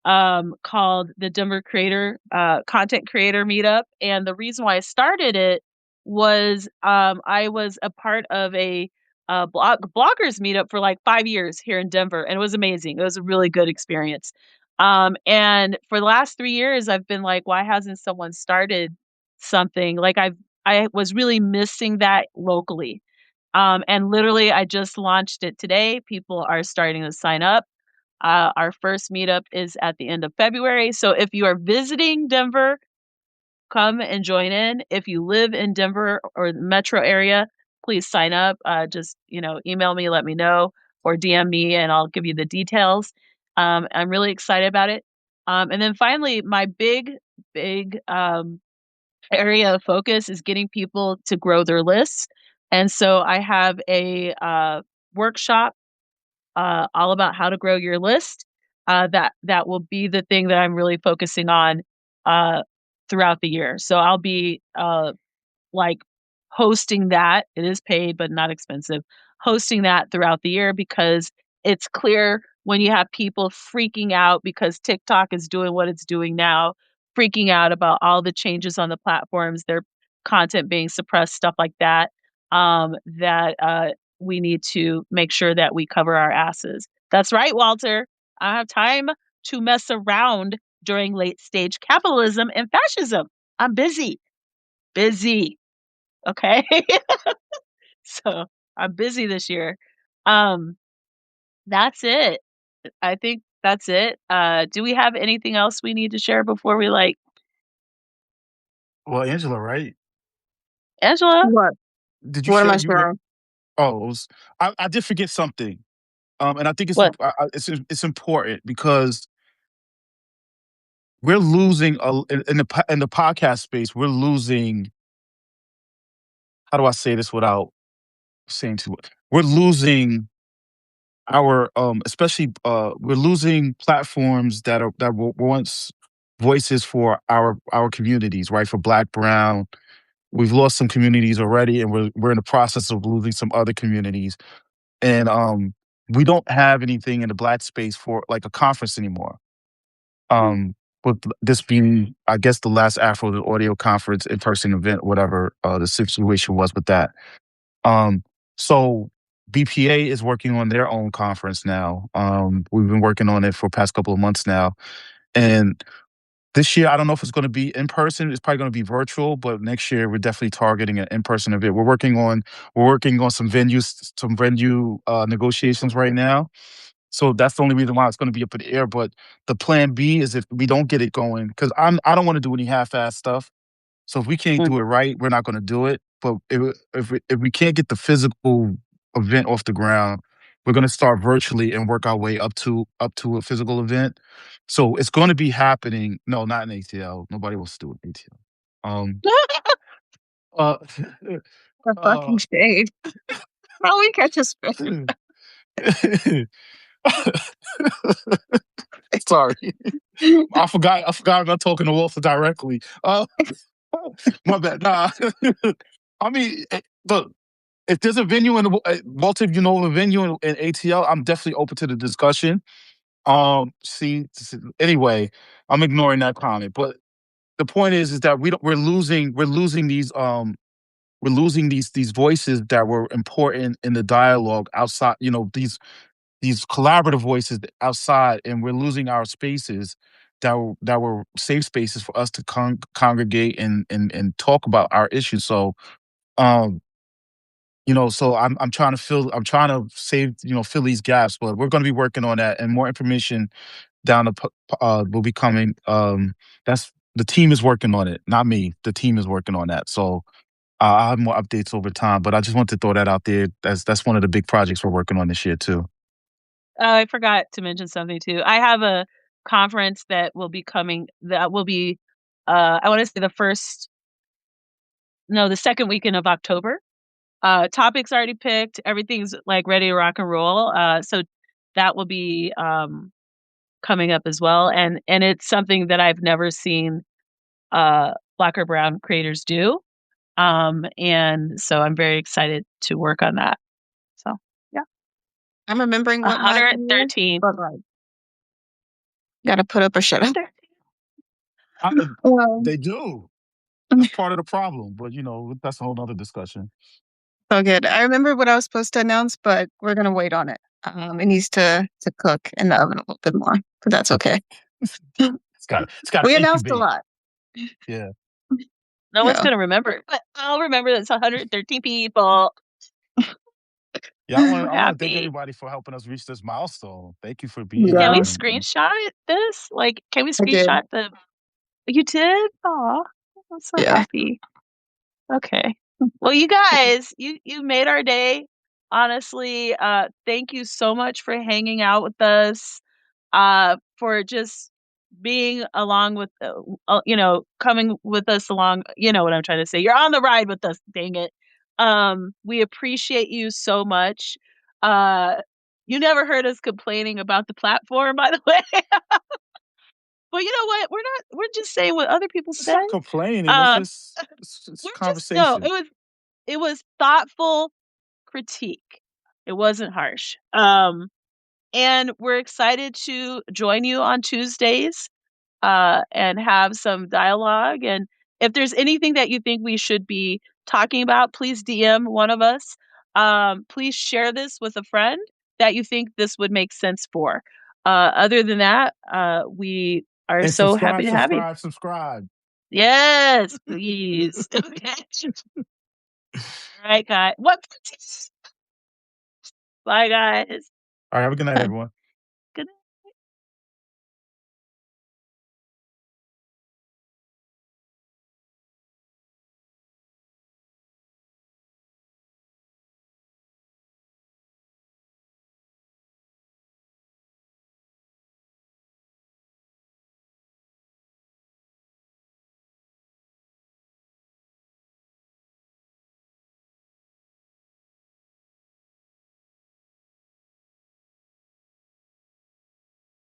S2: called the Denver Creator Content Creator Meetup. And the reason why I started it was I was a part of a bloggers meetup for like 5 years here in Denver, and it was amazing. It was a really good experience. And for the last 3 years, I've been like, why hasn't someone started something? Like I was really missing that locally. And literally, I just launched it today. People are starting to sign up. Our first meetup is at the end of February. So if you are visiting Denver, come and join in. If you live in Denver or the metro area, please sign up. Just, email me, let me know, or DM me and I'll give you the details. I'm really excited about it. And then finally, my big area of focus is getting people to grow their lists. And so I have a workshop all about how to grow your list. That will be the thing that I'm really focusing on uh, throughout the year. So I'll be like hosting that. It is paid, but not expensive. Hosting that throughout the year because it's clear when you have people freaking out because TikTok is doing what it's doing now, freaking out about all the changes on the platforms, their content being suppressed, stuff like that. That we need to make sure that we cover our asses. That's right, Walter. I don't have time to mess around during late stage capitalism and fascism. I'm busy. Okay. So I'm busy this year. Um, that's it. I think that's it. Do we have anything else we need to share before we
S1: Well, Angela, right?
S2: Angela?
S3: What?
S1: Did you
S3: What am
S1: share
S3: I
S1: you were
S3: sharing?
S1: oh, it was I did forget something. And I think
S2: What?
S1: it's important because we're losing in the podcast space, we're losing how do I say this without saying too much? We're losing our especially we're losing platforms that were once voices for our communities, right? For Black, Brown. We've lost some communities already, and we're in the process of losing some other communities. And we don't have anything in the Black space for like a conference anymore. With this being, I guess, the last Afro the audio conference in person event, whatever the situation was with that. Um, so BPA is working on their own conference now. We've been working on it for the past couple of months now, and this year I don't know if it's going to be in person. It's probably going to be virtual, but next year we're definitely targeting an in person event. We're working on some venue negotiations right now. So that's the only reason why it's going to be up in the air. But the plan B is if we don't get it going, because I don't want to do any half-ass stuff. So if we can't
S2: Mm.
S1: do it right, we're not going to do it. But if we can't get the physical event off the ground, we're going to start virtually and work our way up to a physical event. So it's going to be happening. No, not in ATL. Nobody wants to do it in ATL. Uh,
S3: The
S1: uh,
S3: fucking shade. How we catch a spirit.
S1: sorry, I forgot I'm not talking to Walter directly. My bad. Nah, I mean, look, if there's a venue in Walter, if you know of a venue in ATL, I'm definitely open to the discussion. Anyway, I'm ignoring that comment, but the point is that we're losing these voices that were important in the dialogue outside. These collaborative voices outside, and we're losing our spaces that were safe spaces for us to congregate and talk about our issues. So, um, so I'm trying to save, fill these gaps, but we're going to be working on that, and more information will be coming. That's the team is working on it, not me. The team is working on that. So I'll have more updates over time, but I just want to throw that out there. That's one of the big projects we're working on this year too.
S2: Oh, I forgot to mention something too. I have a conference that will be coming. That will be, I want to say the second weekend of October. Topics already picked. Everything's like ready to rock and roll. So that will be coming up as well, and it's something that I've never seen Black or Brown creators do. And so I'm very excited to work on that. So yeah,
S3: I'm remembering what my thing is,
S2: 113.
S3: but like, gotta put up or shut up.
S1: I,
S3: Um,
S1: they do. That's part of the problem, but that's a whole other discussion.
S3: so good. I remember what I was supposed to announce, but we're gonna wait on it. It needs to cook in the oven a little bit more, but that's okay.
S1: It's got to
S3: We announced a
S1: incubate.
S3: lot.
S1: Yeah.
S2: No one's
S3: Yeah.
S2: gonna remember it, but I'll remember that it's 113 people.
S1: Yeah,
S2: I'm
S1: I want to thank
S2: happy.
S1: everybody for helping us reach this milestone. Thank you for being
S2: Can
S1: here.
S2: we
S3: Yeah,
S2: screenshot this? Like, can we
S3: I did.
S2: screenshot the? You did? Oh, I'm so
S3: Yeah.
S2: happy. Okay. Well, you guys, you made our day. Honestly, thank you so much for hanging out with us. For just being along with, coming with us along. You know what I'm trying to say. You're on the ride with us. Dang it. We appreciate you so much. Uh, you never heard us complaining about the platform, by the way. But you know what? We're just saying what other people
S1: It's
S2: say.
S1: not complaining. It's
S2: Um,
S1: just it's
S2: we're just no.
S1: conversation.
S2: It was thoughtful critique. It wasn't harsh. And we're excited to join you on Tuesdays, and have some dialogue. And if there's anything that you think we should be talking about, please DM one of us. Please share this with a friend that you think this would make sense for. Other than that, we are
S1: And
S2: so happy
S1: subscribe,
S2: to have you.
S1: subscribe, subscribe.
S2: Yes, please. Okay. All right, guys. What? Bye, guys.
S1: All right, have a good night, everyone.